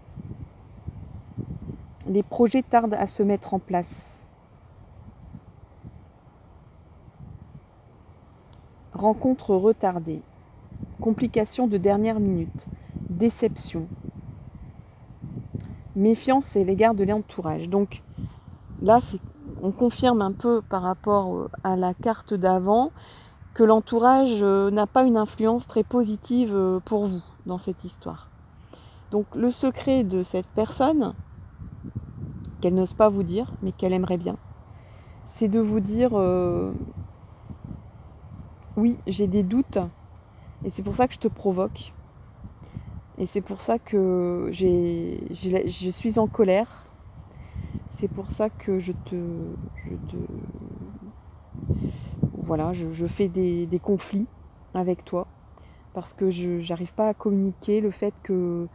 Les projets tardent à se mettre en place. Rencontre retardée. Complications de dernière minute. Déception. Méfiance à l'égard de l'entourage. Donc là, on confirme un peu par rapport à la carte d'avant que l'entourage n'a pas une influence très positive pour vous dans cette histoire. Donc le secret de cette personne, qu'elle n'ose pas vous dire, mais qu'elle aimerait bien, c'est de vous dire oui, j'ai des doutes, et c'est pour ça que je te provoque, et c'est pour ça que je suis en colère, c'est pour ça que voilà, je fais des conflits avec toi, parce que je n'arrive pas à communiquer le fait que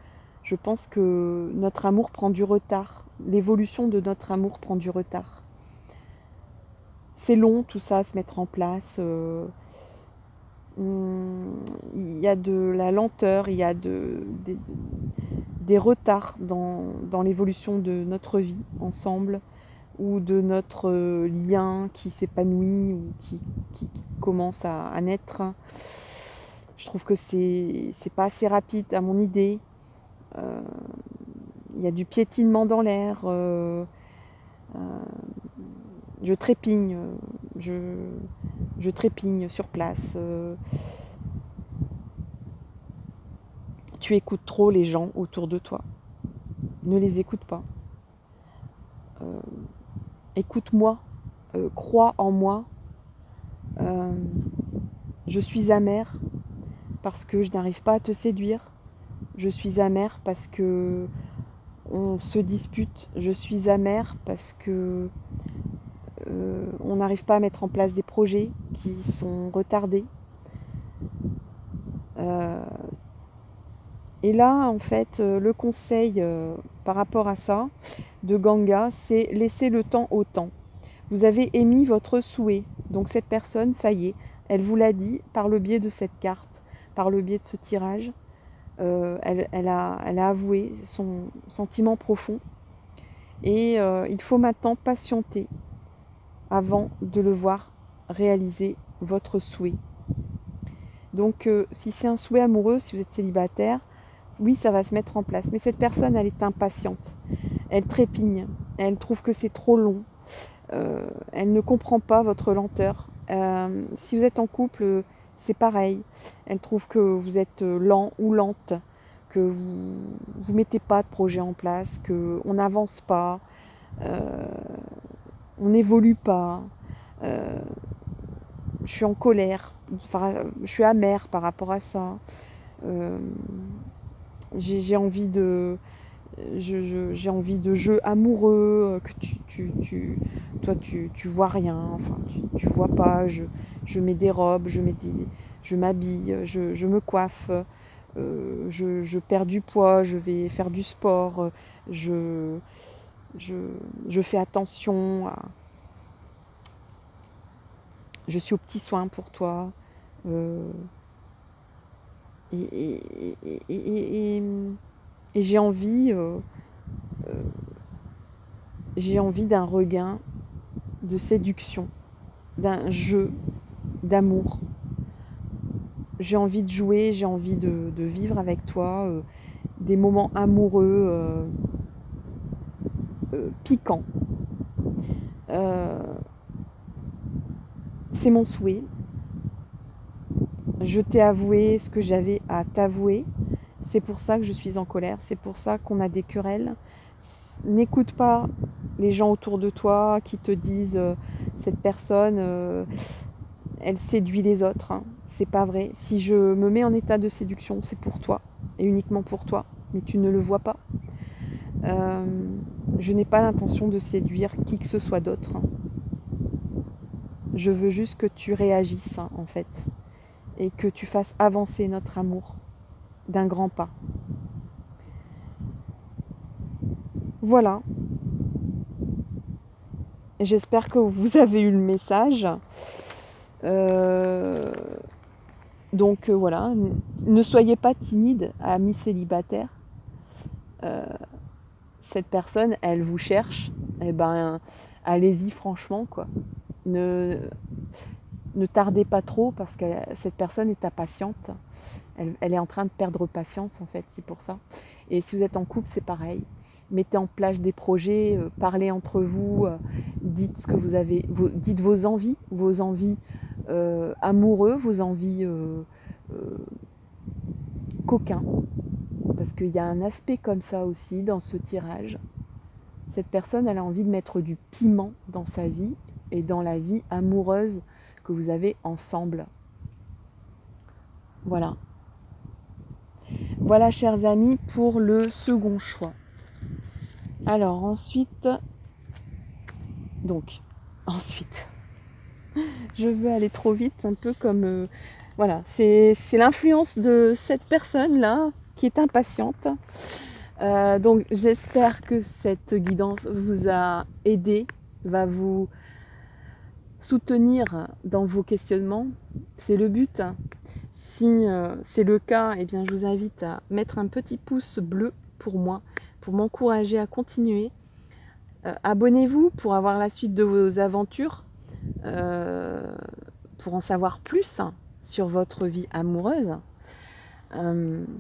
je pense que notre amour prend du retard, l'évolution de notre amour prend du retard. C'est long tout ça à se mettre en place. Il y a de la lenteur, il y a des retards dans l'évolution de notre vie ensemble ou de notre lien qui s'épanouit ou qui commence à naître. Je trouve que c'est pas assez rapide à mon idée. Il y a du piétinement dans l'air. Je trépigne, je trépigne sur place. Tu écoutes trop les gens autour de toi. Ne les écoute pas. Écoute-moi, crois en moi. Je suis amère parce que je n'arrive pas à te séduire. Je suis amère parce que on se dispute. Je suis amère parce que on n'arrive pas à mettre en place des projets qui sont retardés. Et là, en fait, le conseil par rapport à ça de Ganga, c'est laisser le temps au temps. Vous avez émis votre souhait. Donc cette personne, ça y est, elle vous l'a dit par le biais de cette carte, par le biais de ce tirage. Elle a avoué son sentiment profond. Et il faut maintenant patienter avant de le voir réaliser votre souhait. Donc si c'est un souhait amoureux, si vous êtes célibataire, oui, ça va se mettre en place. Mais cette personne, elle est impatiente. Elle trépigne. Elle trouve que c'est trop long. Elle ne comprend pas votre lenteur. Si vous êtes en couple, c'est pareil. Elle trouve que vous êtes lent ou lente, que vous ne mettez pas de projet en place, qu'on n'avance pas, on n'évolue pas. Je suis en colère, enfin, je suis amère par rapport à ça. J'ai envie de j'ai envie de jeux amoureux que toi tu vois rien, enfin tu vois pas. Je mets des robes, je mets je m'habille, je me coiffe, je perds du poids, je vais faire du sport, je, je, je fais attention, je suis aux petits soins pour toi. euh, et, et, et, et, et- et j'ai envie d'un regain de séduction, d'un jeu, d'amour. J'ai envie de jouer, j'ai envie de vivre avec toi des moments amoureux piquants. Euh, c'est mon souhait. Je t'ai avoué ce que j'avais à t'avouer. C'est pour ça que je suis en colère. C'est pour ça qu'on a des querelles. N'écoute pas les gens autour de toi qui te disent cette personne, elle séduit les autres. Hein. C'est pas vrai. Si je me mets en état de séduction, c'est pour toi et uniquement pour toi. Mais tu ne le vois pas. Euh, je n'ai pas l'intention de séduire qui que ce soit d'autre. Je veux juste que tu réagisses en fait et que tu fasses avancer notre amour d'un grand pas. Voilà. J'espère que vous avez eu le message. Euh, donc voilà, ne soyez pas timide, amis célibataires. Euh, cette personne, elle vous cherche. Eh ben, allez-y franchement quoi. Ne, ne tardez pas trop parce que cette personne est impatiente. Elle est en train de perdre patience en fait, c'est pour ça. Et si vous êtes en couple, c'est pareil. Mettez en place des projets, parlez entre vous, dites ce que vous avez, dites vos envies amoureux, vos envies euh, coquins. Parce qu'il y a un aspect comme ça aussi dans ce tirage. Cette personne, elle a envie de mettre du piment dans sa vie et dans la vie amoureuse que vous avez ensemble. Voilà. Voilà, chers amis, pour le second choix. Alors ensuite, je veux aller trop vite, un peu comme, voilà, c'est l'influence de cette personne-là qui est impatiente. Donc j'espère que cette guidance vous a aidé, va vous soutenir dans vos questionnements. C'est le but. Si c'est le cas, eh bien, je vous invite à mettre un petit pouce bleu pour moi, pour m'encourager à continuer. Abonnez-vous pour avoir la suite de vos aventures, pour en savoir plus sur votre vie amoureuse,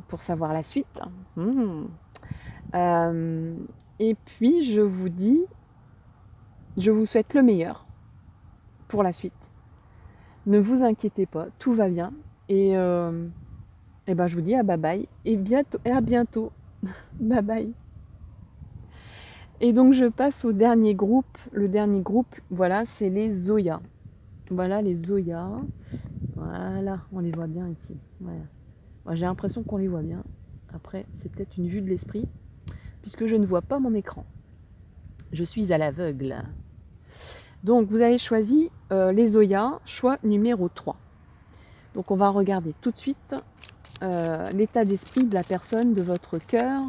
pour savoir la suite. Et puis, je vous dis, je vous souhaite le meilleur pour la suite. Ne vous inquiétez pas, tout va bien. Et ben, je vous dis à bye bye et à bientôt. Bye bye. Et donc je passe au dernier groupe. Le dernier groupe, voilà, c'est les Zoya. Voilà les Zoya. Voilà, on les voit bien ici. Voilà. Moi, j'ai l'impression qu'on les voit bien. Après, c'est peut-être une vue de l'esprit, puisque je ne vois pas mon écran. Je suis à l'aveugle. Donc vous avez choisi les Zoya, choix numéro 3. Donc on va regarder tout de suite l'état d'esprit de la personne de votre cœur.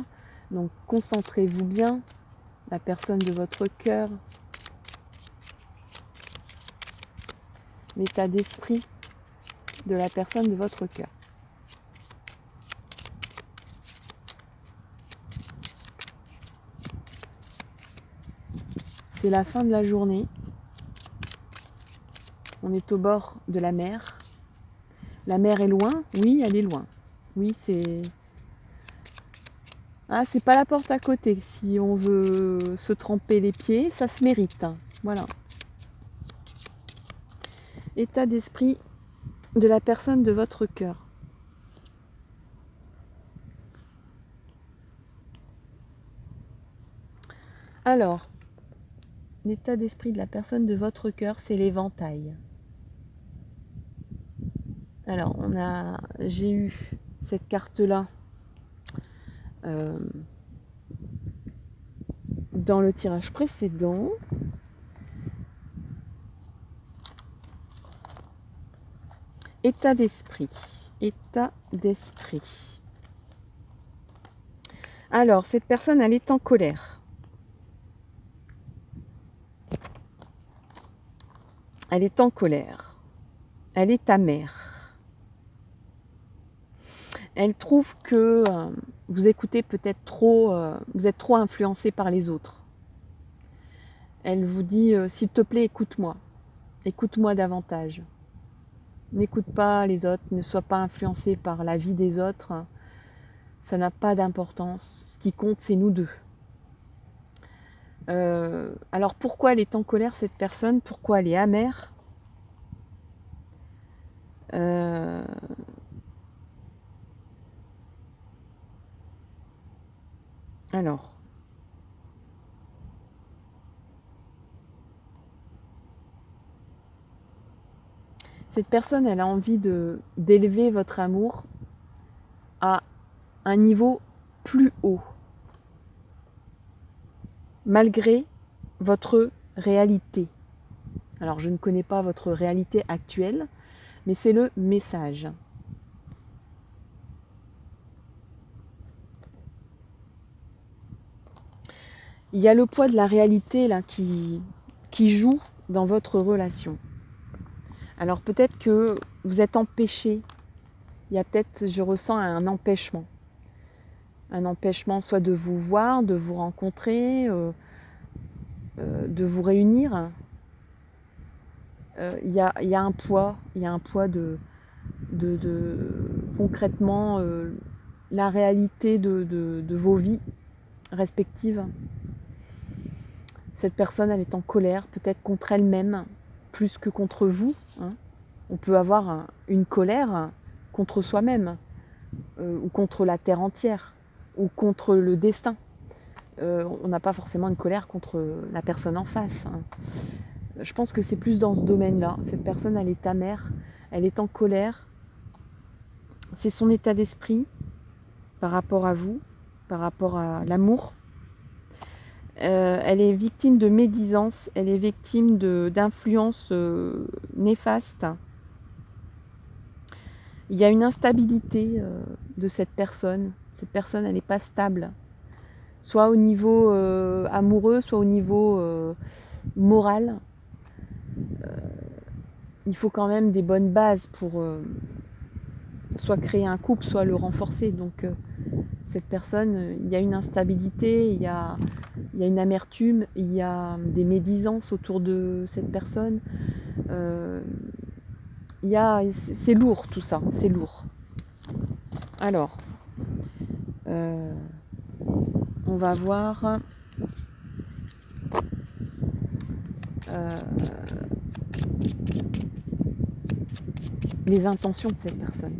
Donc concentrez-vous bien, la personne de votre cœur, l'état d'esprit de la personne de votre cœur. C'est la fin de la journée. On est au bord de la mer. La mer est loin? Oui, elle est loin. Oui, c'est... Ah, c'est pas la porte à côté. Si on veut se tremper les pieds, ça se mérite. Voilà. État d'esprit de la personne de votre cœur. Alors, l'état d'esprit de la personne de votre cœur, c'est l'éventail. Alors, j'ai eu cette carte-là dans le tirage précédent. État d'esprit. État d'esprit. Alors, cette personne, elle est en colère. Elle est en colère. Elle est amère. Elle trouve que vous écoutez peut-être trop, vous êtes trop influencé par les autres. Elle vous dit, s'il te plaît, écoute-moi. Écoute-moi davantage. N'écoute pas les autres, ne sois pas influencé par la vie des autres. Ça n'a pas d'importance. Ce qui compte, c'est nous deux. Alors pourquoi elle est en colère, cette personne? Pourquoi elle est amère? Alors, cette personne, elle a envie d'élever votre amour à un niveau plus haut, malgré votre réalité. Alors, je ne connais pas votre réalité actuelle, mais c'est le message. Il y a le poids de la réalité là qui joue dans votre relation. Alors peut-être que vous êtes empêché. Il y a peut-être, je ressens un empêchement. Un empêchement soit de vous voir, de vous rencontrer, de vous réunir. Il y a un poids, de concrètement la réalité de vos vies respectives. Cette personne, elle est en colère, peut-être contre elle-même, plus que contre vous. Hein. On peut avoir une colère contre soi-même, ou contre la terre entière, ou contre le destin. On n'a pas forcément une colère contre la personne en face. Hein. Je pense que c'est plus dans ce domaine-là. Cette personne, elle est amère, elle est en colère. C'est son état d'esprit par rapport à vous, par rapport à l'amour. Elle est victime de médisance, elle est victime d'influences néfastes. Il y a une instabilité de cette personne. Cette personne, elle n'est pas stable. Soit au niveau amoureux, soit au niveau moral. Il faut quand même des bonnes bases pour soit créer un couple, soit le renforcer. Donc cette personne, il y a une instabilité, il y a une amertume, il y a des médisances autour de cette personne. C'est lourd tout ça, c'est lourd. Alors, on va voir les intentions de cette personne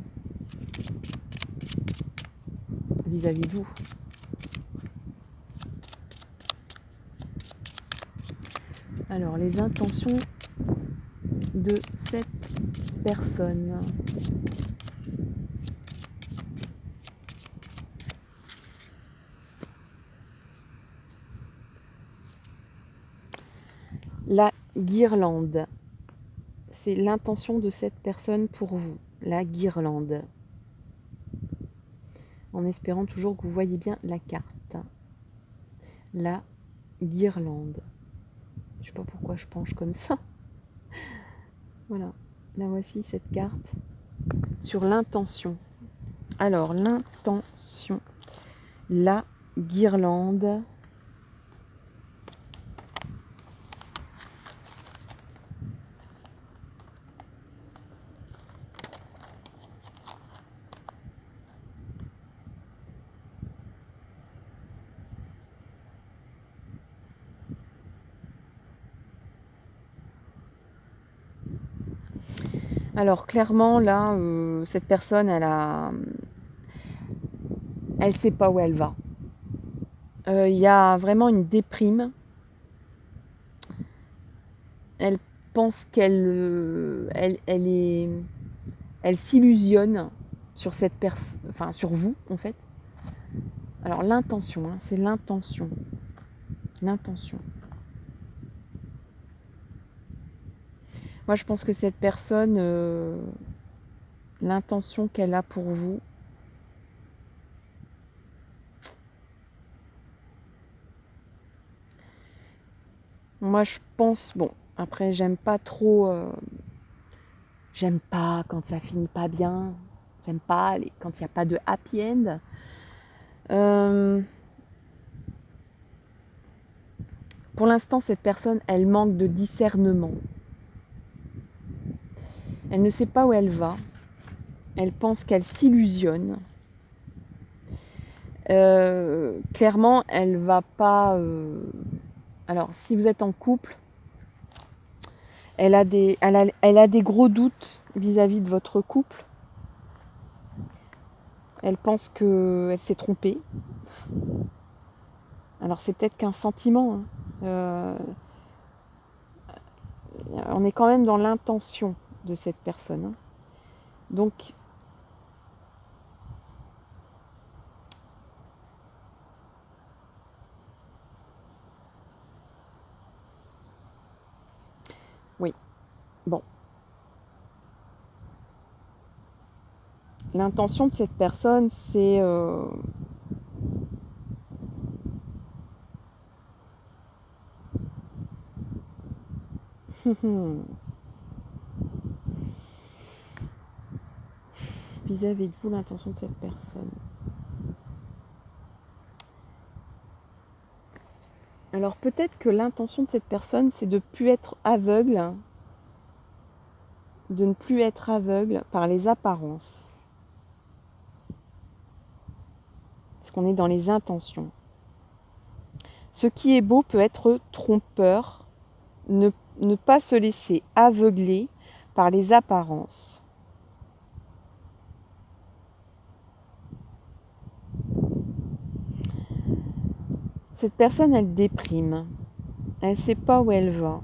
vis-à-vis de vous. Alors, les intentions de cette personne. La guirlande. C'est l'intention de cette personne pour vous. La guirlande. En espérant toujours que vous voyez bien la carte. La guirlande. Je sais pas pourquoi je penche comme ça. Voilà. Là voici cette carte sur l'intention. Alors, l'intention. La guirlande. Alors clairement là, cette personne, elle sait pas où elle va. Il y a vraiment une déprime. Elle pense elle s'illusionne sur cette personne, enfin sur vous en fait. Alors l'intention, hein, c'est l'intention. L'intention. Moi je pense que cette personne, l'intention qu'elle a pour vous. Moi, je pense, bon, après, j'aime pas quand ça finit pas bien. J'aime pas quand il n'y a pas de happy end. Pour l'instant, cette personne, elle manque de discernement. Elle ne sait pas où elle va. Elle pense qu'elle s'illusionne. Clairement, elle va pas... Alors, si vous êtes en couple, elle a des gros doutes vis-à-vis de votre couple. Elle pense qu'elle s'est trompée. Alors, c'est peut-être qu'un sentiment. On est quand même dans l'intention de cette personne. Donc, oui, bon. L'intention de cette personne, c'est... vis-à-vis de vous, l'intention de cette personne. Alors peut-être que l'intention de cette personne, c'est de ne plus être aveugle, par les apparences. Parce qu'on est dans les intentions. Ce qui est beau peut être trompeur, ne pas se laisser aveugler par les apparences. Cette personne, elle déprime. Elle ne sait pas où elle va.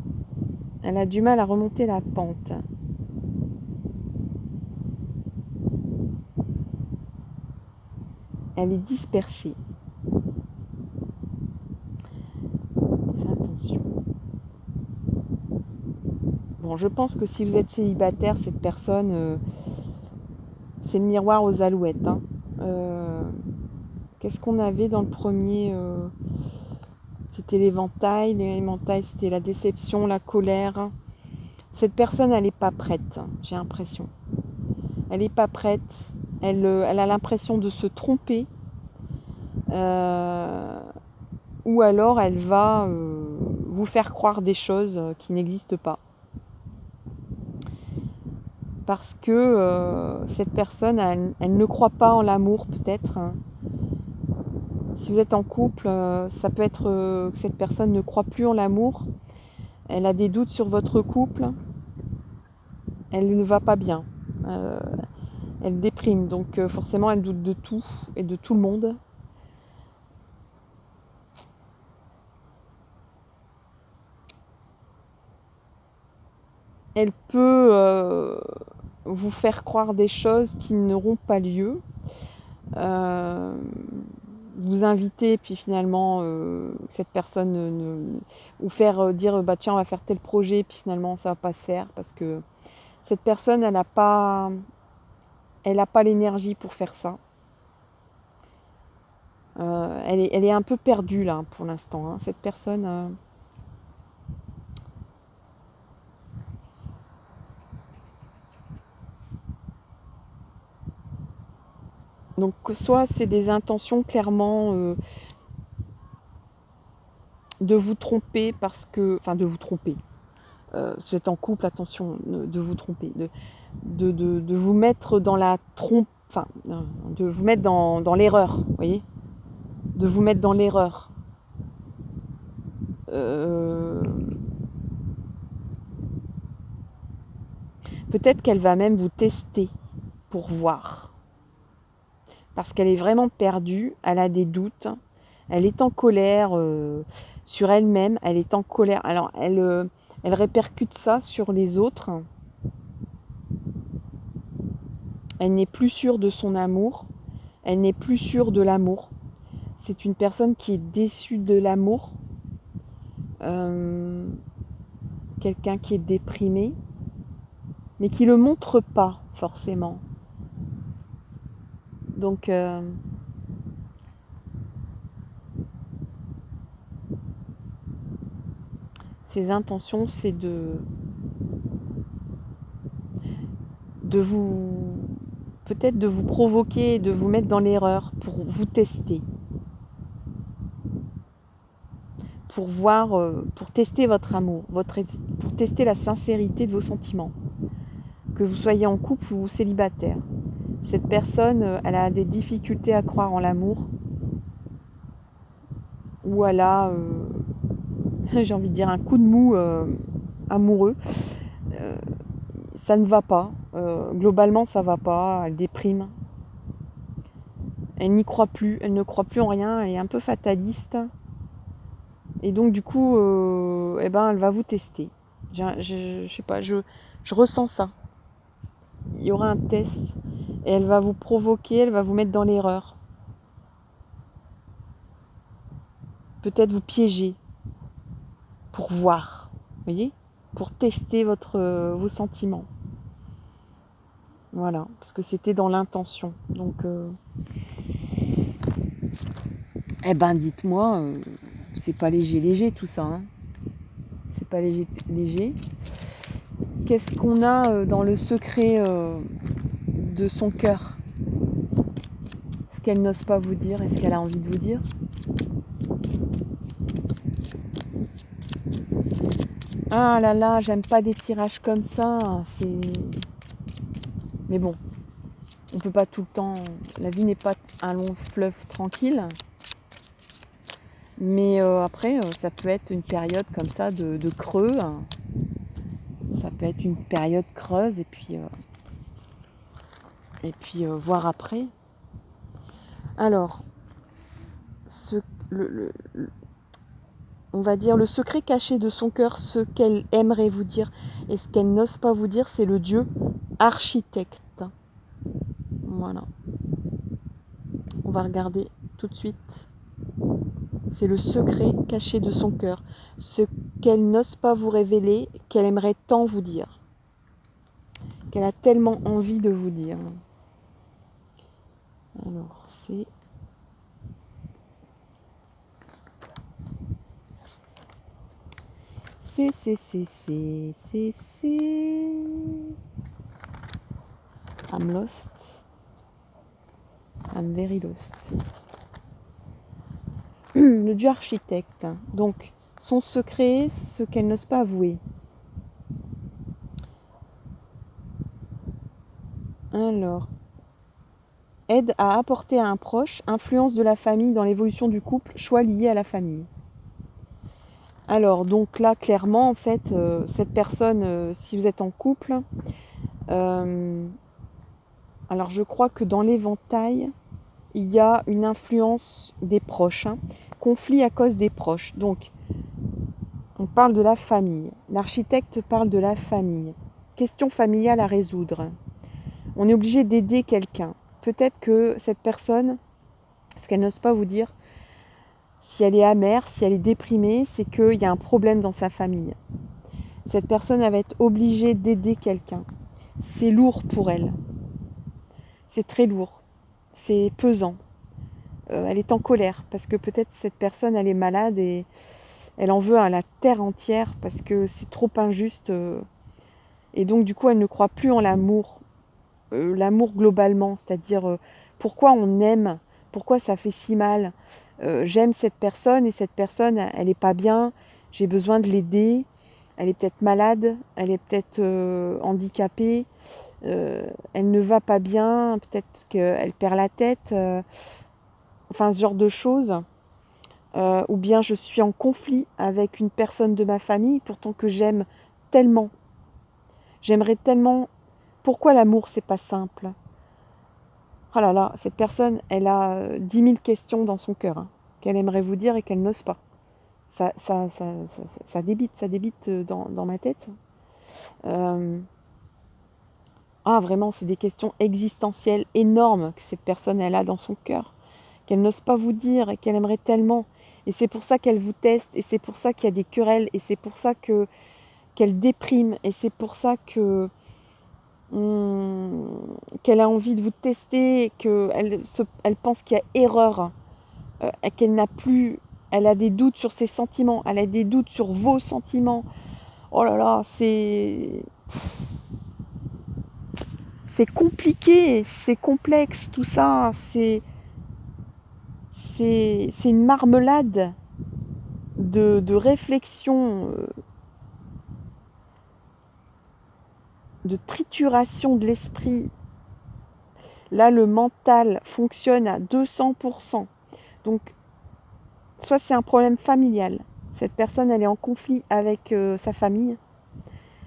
Elle a du mal à remonter la pente. Elle est dispersée. Attention. Bon, je pense que si vous êtes célibataire, cette personne, c'est le miroir aux alouettes. Hein. Qu'est-ce qu'on avait dans le premier C'était l'éventail. L'éventail, c'était la déception, la colère. Cette personne, elle n'est pas prête, j'ai l'impression. Elle n'est pas prête. Elle a l'impression de se tromper. Ou alors, elle va vous faire croire des choses qui n'existent pas. Parce que cette personne, elle ne croit pas en l'amour, peut-être. Si vous êtes en couple, ça peut être que cette personne ne croit plus en l'amour. Elle a des doutes sur votre couple. Elle ne va pas bien. Elle déprime. Donc forcément, elle doute de tout et de tout le monde. Elle peut vous faire croire des choses qui n'auront pas lieu. Vous inviter, puis finalement cette personne ou faire dire bah tiens on va faire tel projet, puis finalement ça va pas se faire parce que cette personne elle n'a pas l'énergie pour faire ça. Elle est un peu perdue là pour l'instant, hein, cette personne. Donc soit c'est des intentions clairement de vous tromper parce que... Enfin de vous tromper. Si vous êtes en couple, attention, de vous tromper. De vous mettre dans la trompe... Enfin, de vous mettre dans l'erreur, vous voyez ? De vous mettre dans l'erreur. Peut-être qu'elle va même vous tester pour voir. Parce qu'elle est vraiment perdue, elle a des doutes, elle est en colère sur elle-même, elle est en colère. Alors, elle répercute ça sur les autres. Elle n'est plus sûre de son amour, elle n'est plus sûre de l'amour. C'est une personne qui est déçue de l'amour, quelqu'un qui est déprimé, mais qui ne le montre pas forcément. Donc, ses intentions, c'est de vous, peut-être de vous provoquer, de vous mettre dans l'erreur pour vous tester. Pour voir, pour tester votre amour, pour tester la sincérité de vos sentiments. Que vous soyez en couple ou célibataire. Cette personne, elle a des difficultés à croire en l'amour. Ou elle a, j'ai envie de dire, un coup de mou amoureux. Ça ne va pas. Globalement, ça ne va pas. Elle déprime. Elle n'y croit plus. Elle ne croit plus en rien. Elle est un peu fataliste. Et donc, du coup, elle va vous tester. Je sais pas, je ressens ça. Il y aura un test. Et elle va vous provoquer, elle va vous mettre dans l'erreur. Peut-être vous piéger. Pour voir. Vous voyez ? Pour tester vos sentiments. Voilà, parce que c'était dans l'intention. Donc, dites-moi, c'est pas léger tout ça. Hein. C'est pas léger. Qu'est-ce qu'on a dans le secret de son cœur ? Ce qu'elle n'ose pas vous dire et ce qu'elle a envie de vous dire ? Ah là là, j'aime pas des tirages comme ça. Mais bon, on peut pas tout le temps. La vie n'est pas un long fleuve tranquille. Mais après, ça peut être une période comme ça de creux. Ça peut être une période creuse et puis voir après. Alors, on va dire le secret caché de son cœur, ce qu'elle aimerait vous dire et ce qu'elle n'ose pas vous dire, c'est le Dieu architecte. Voilà. On va regarder tout de suite. C'est le secret caché de son cœur, ce qu'elle n'ose pas vous révéler, qu'elle aimerait tant vous dire, qu'elle a tellement envie de vous dire. Alors, c'est... I'm lost. I'm very lost. Le Dieu architecte. Donc, son secret, ce qu'elle n'ose pas avouer. Alors, aide à apporter à un proche, influence de la famille dans l'évolution du couple, choix liés à la famille. Alors, donc là, clairement, en fait, cette personne, si vous êtes en couple, alors je crois que dans l'éventail, il y a une influence des proches, conflit à cause des proches. Donc, on parle de la famille. L'architecte parle de la famille. Question familiale à résoudre. On est obligé d'aider quelqu'un. Peut-être que cette personne, ce qu'elle n'ose pas vous dire, si elle est amère, si elle est déprimée, c'est qu'il y a un problème dans sa famille. Cette personne, elle va être obligée d'aider quelqu'un. C'est lourd pour elle. C'est très lourd. C'est pesant. Elle est en colère parce que peut-être cette personne, elle est malade et elle en veut à la terre entière parce que c'est trop injuste. Et donc, du coup, elle ne croit plus en l'amour. L'amour globalement, c'est-à-dire pourquoi on aime, pourquoi ça fait si mal. J'aime cette personne et cette personne, elle n'est pas bien, j'ai besoin de l'aider, elle est peut-être malade, elle est peut-être handicapée, elle ne va pas bien, peut-être qu'elle perd la tête, enfin ce genre de choses. Ou bien je suis en conflit avec une personne de ma famille, pourtant que j'aime tellement. J'aimerais tellement. Pourquoi l'amour, c'est pas simple ? Oh là là, cette personne, elle a 10 000 questions dans son cœur, qu'elle aimerait vous dire et qu'elle n'ose pas. Ça débite dans ma tête. Vraiment, c'est des questions existentielles énormes que cette personne, elle a dans son cœur, qu'elle n'ose pas vous dire et qu'elle aimerait tellement. Et c'est pour ça qu'elle vous teste, et c'est pour ça qu'il y a des querelles, et c'est pour ça qu'elle déprime, et c'est pour ça que qu'elle a envie de vous tester, elle pense qu'il y a erreur, qu'elle n'a plus, elle a des doutes sur ses sentiments, elle a des doutes sur vos sentiments. Oh là là, c'est compliqué, c'est complexe tout ça, c'est une marmelade de réflexion, de trituration de l'esprit. Là, le mental fonctionne à 200%. Donc, soit c'est un problème familial. Cette personne, elle est en conflit avec sa famille,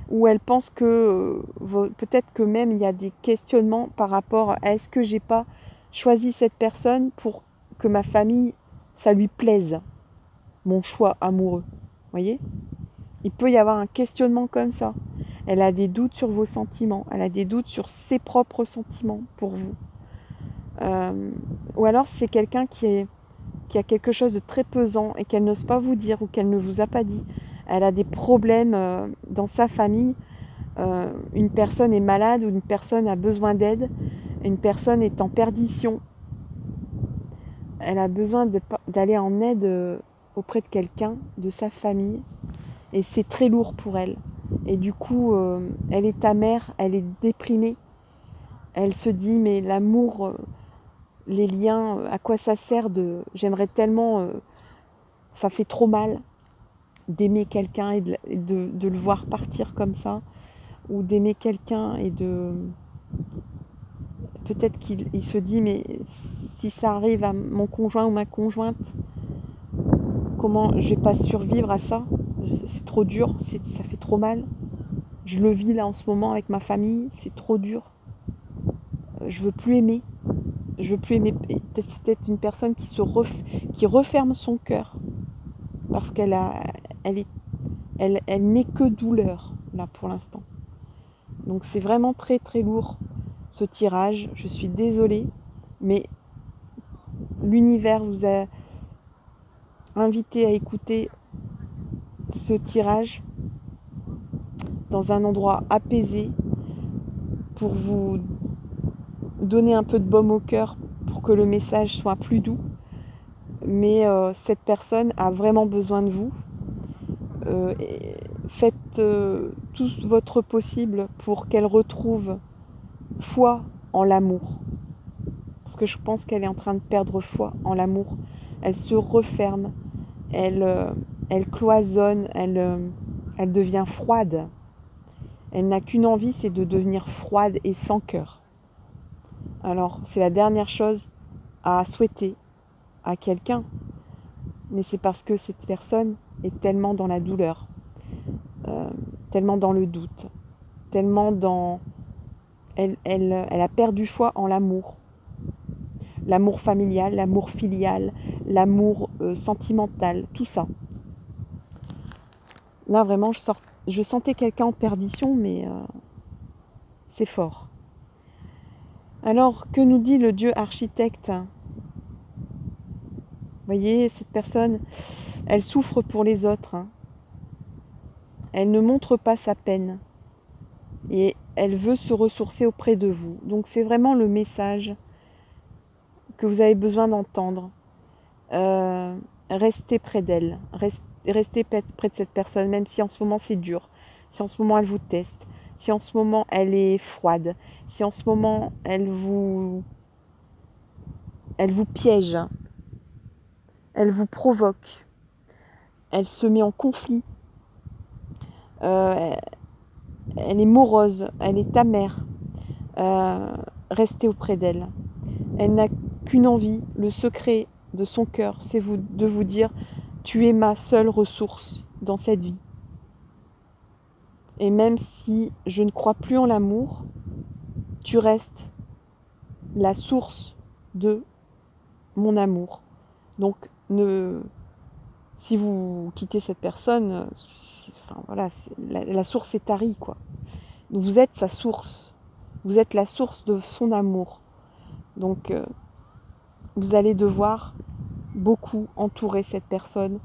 ou elle pense que peut-être que même il y a des questionnements par rapport à est-ce que j'ai pas choisi cette personne pour que ma famille, ça lui plaise, mon choix amoureux. Vous voyez ? Il peut y avoir un questionnement comme ça. Elle a des doutes sur vos sentiments, elle a des doutes sur ses propres sentiments pour vous. Ou alors c'est quelqu'un qui a quelque chose de très pesant et qu'elle n'ose pas vous dire ou qu'elle ne vous a pas dit. Elle a des problèmes dans sa famille. Une personne est malade ou une personne a besoin d'aide. Une personne est en perdition. Elle a besoin d'aller en aide auprès de quelqu'un, de sa famille. Et c'est très lourd pour elle. Et du coup, elle est amère, elle est déprimée. Elle se dit, mais l'amour, les liens, à quoi ça sert de... J'aimerais tellement... ça fait trop mal d'aimer quelqu'un et de le voir partir comme ça. Ou d'aimer quelqu'un et de... Peut-être qu'il se dit, mais si ça arrive à mon conjoint ou ma conjointe, comment je vais pas survivre à ça? C'est trop dur, ça fait trop mal. Je le vis là en ce moment avec ma famille, c'est trop dur. Je veux plus aimer. Je veux plus aimer. C'est peut-être une personne qui referme son cœur parce qu'elle n'est que douleur là pour l'instant. Donc c'est vraiment très très lourd ce tirage. Je suis désolée, mais l'univers vous a invité à écouter ce tirage dans un endroit apaisé pour vous donner un peu de baume au cœur pour que le message soit plus doux. Mais cette personne a vraiment besoin de vous. Faites tout votre possible pour qu'elle retrouve foi en l'amour. Parce que je pense qu'elle est en train de perdre foi en l'amour. Elle se referme, elle cloisonne, elle devient froide. Elle n'a qu'une envie, c'est de devenir froide et sans cœur. Alors, c'est la dernière chose à souhaiter à quelqu'un. Mais c'est parce que cette personne est tellement dans la douleur, tellement dans le doute, tellement dans... Elle a perdu foi en l'amour. L'amour familial, l'amour filial, l'amour sentimental, tout ça. Là, vraiment, je sentais quelqu'un en perdition, mais c'est fort. Alors, que nous dit le Dieu architecte ? Vous voyez, cette personne, elle souffre pour les autres. Elle ne montre pas sa peine. Et elle veut se ressourcer auprès de vous. Donc, c'est vraiment le message que vous avez besoin d'entendre. Restez près d'elle. Restez près de cette personne, même si en ce moment c'est dur. Si en ce moment elle vous teste. Si en ce moment elle est froide. Si en ce moment elle vous piège. Elle vous provoque. Elle se met en conflit. Elle est morose. Elle est amère. Restez auprès d'elle. Elle n'a qu'une envie. Le secret de son cœur, c'est de vous dire: tu es ma seule ressource dans cette vie. Et même si je ne crois plus en l'amour, tu restes la source de mon amour. Donc, si vous quittez cette personne, la source est tarie, quoi. Donc, vous êtes sa source. Vous êtes la source de son amour. Donc, vous allez devoir beaucoup entourer cette personne,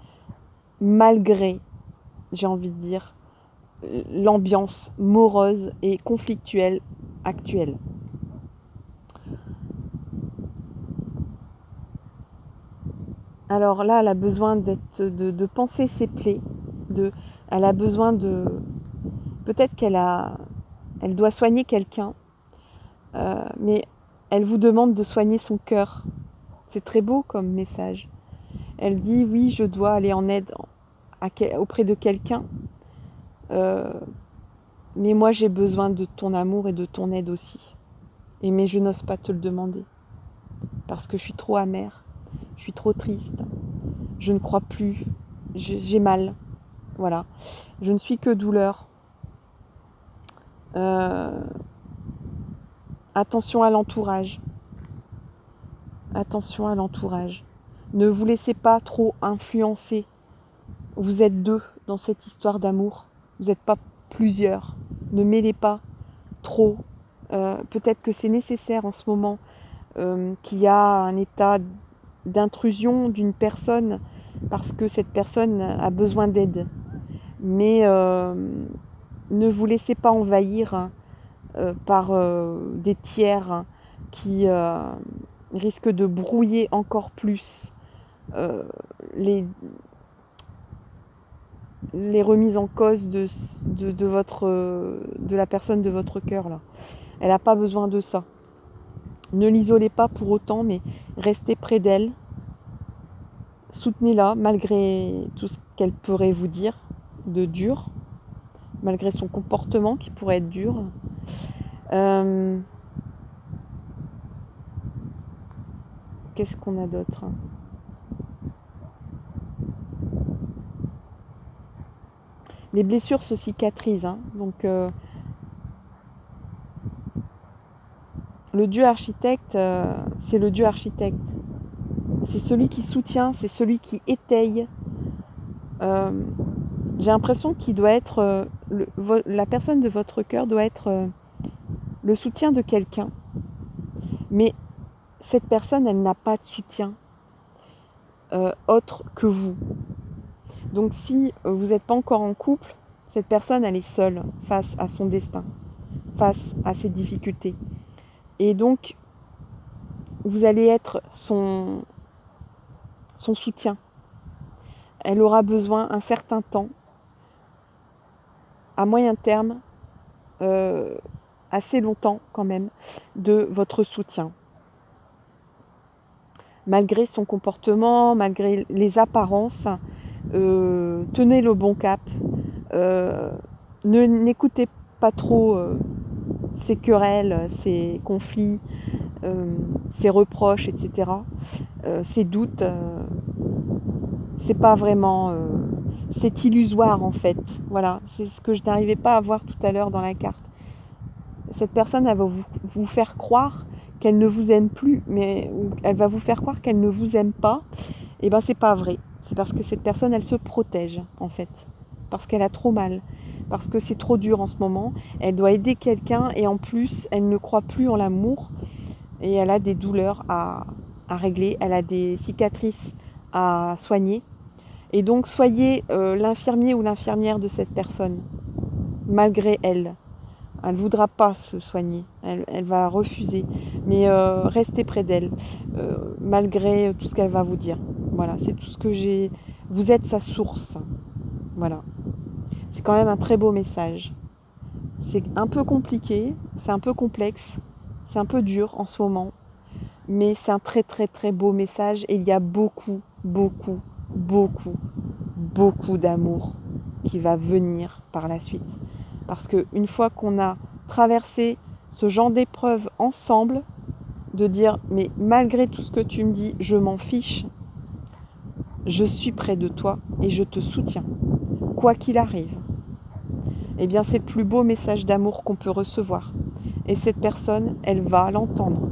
malgré, j'ai envie de dire, l'ambiance morose et conflictuelle actuelle. Alors là, elle a besoin de penser ses plaies, elle a besoin peut-être elle doit soigner quelqu'un, mais elle vous demande de soigner son cœur. C'est très beau comme message. Elle dit oui, je dois aller en aide auprès de quelqu'un, mais moi j'ai besoin de ton amour et de ton aide aussi. Mais je n'ose pas te le demander parce que je suis trop amère, je suis trop triste, je ne crois plus, j'ai mal, voilà. Je ne suis que douleur. Attention à l'entourage. Attention à l'entourage. Ne vous laissez pas trop influencer. Vous êtes deux dans cette histoire d'amour. Vous n'êtes pas plusieurs. Ne mêlez pas trop. Peut-être que c'est nécessaire en ce moment qu'il y a un état d'intrusion d'une personne parce que cette personne a besoin d'aide. Mais ne vous laissez pas envahir par des tiers qui risquent de brouiller encore plus les remises en cause de la personne de votre cœur là. Elle n'a pas besoin de ça. Ne l'isolez pas pour autant, mais restez près d'elle. Soutenez-la malgré tout ce qu'elle pourrait vous dire de dur, malgré son comportement qui pourrait être dur. Qu'est-ce qu'on a d'autre ? Les blessures se cicatrisent, hein, donc le Dieu architecte, c'est le Dieu architecte. C'est celui qui soutient, c'est celui qui étaye. J'ai l'impression qu'il doit être, la personne de votre cœur doit être le soutien de quelqu'un. Mais cette personne, elle n'a pas de soutien autre que vous. Donc si vous n'êtes pas encore en couple, cette personne, elle est seule face à son destin, face à ses difficultés. Et donc, vous allez être son soutien. Elle aura besoin un certain temps, à moyen terme, assez longtemps quand même, de votre soutien. Malgré son comportement, malgré les apparences, tenez le bon cap. N'écoutez pas trop ses querelles, ses conflits, ses reproches, etc. Ses doutes, c'est pas vraiment... c'est illusoire en fait. Voilà, c'est ce que je n'arrivais pas à voir tout à l'heure dans la carte. Cette personne, elle va vous faire croire qu'elle ne vous aime plus, mais elle va vous faire croire qu'elle ne vous aime pas. Et ben c'est pas vrai. C'est parce que cette personne, elle se protège en fait, parce qu'elle a trop mal, parce que c'est trop dur en ce moment. Elle doit aider quelqu'un et en plus, elle ne croit plus en l'amour et elle a des douleurs à régler, elle a des cicatrices à soigner. Et donc soyez l'infirmier ou l'infirmière de cette personne, malgré elle. Elle ne voudra pas se soigner, elle va refuser, mais restez près d'elle, malgré tout ce qu'elle va vous dire. Voilà, c'est tout ce que j'ai. Vous êtes sa source. Voilà. C'est quand même un très beau message. C'est un peu compliqué, c'est un peu complexe, c'est un peu dur en ce moment, mais c'est un très très très beau message et il y a beaucoup, beaucoup, beaucoup, beaucoup d'amour qui va venir par la suite. Parce qu'une fois qu'on a traversé ce genre d'épreuve ensemble, de dire mais malgré tout ce que tu me dis, je m'en fiche, je suis près de toi et je te soutiens, quoi qu'il arrive. Eh bien c'est le plus beau message d'amour qu'on peut recevoir. Et cette personne, elle va l'entendre.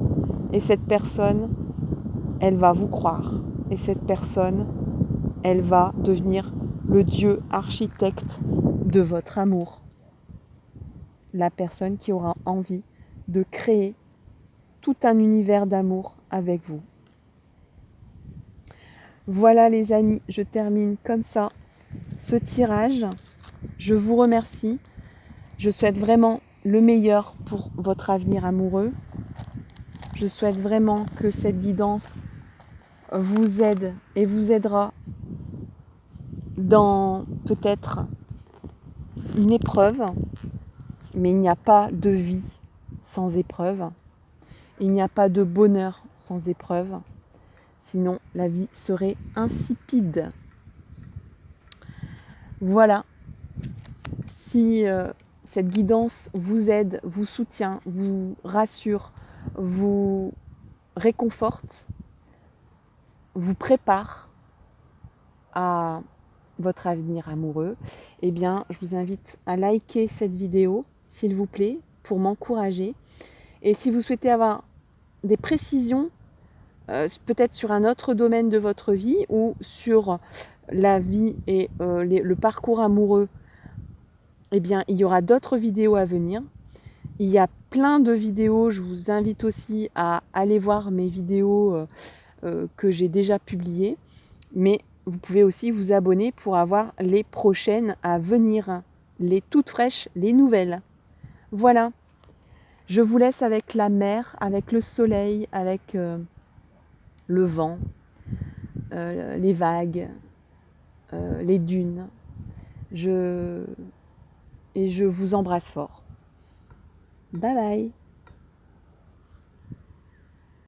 Et cette personne, elle va vous croire. Et cette personne, elle va devenir le Dieu architecte de votre amour. La personne qui aura envie de créer tout un univers d'amour avec vous. Voilà les amis, je termine comme ça ce tirage. Je vous remercie. Je souhaite vraiment le meilleur pour votre avenir amoureux. Je souhaite vraiment que cette guidance vous aide et vous aidera dans peut-être une épreuve, mais il n'y a pas de vie sans épreuve. Il n'y a pas de bonheur sans épreuve. Sinon, la vie serait insipide. Voilà. Si cette guidance vous aide, vous soutient, vous rassure, vous réconforte, vous prépare à votre avenir amoureux, eh bien, je vous invite à liker cette vidéo, s'il vous plaît, pour m'encourager. Et si vous souhaitez avoir des précisions, peut-être sur un autre domaine de votre vie ou sur la vie et le parcours amoureux, eh bien, il y aura d'autres vidéos à venir. Il y a plein de vidéos, je vous invite aussi à aller voir mes vidéos que j'ai déjà publiées, mais vous pouvez aussi vous abonner pour avoir les prochaines à venir, les toutes fraîches, les nouvelles. Voilà, je vous laisse avec la mer, avec le soleil, avec le vent, les vagues, les dunes. Et je vous embrasse fort. Bye bye.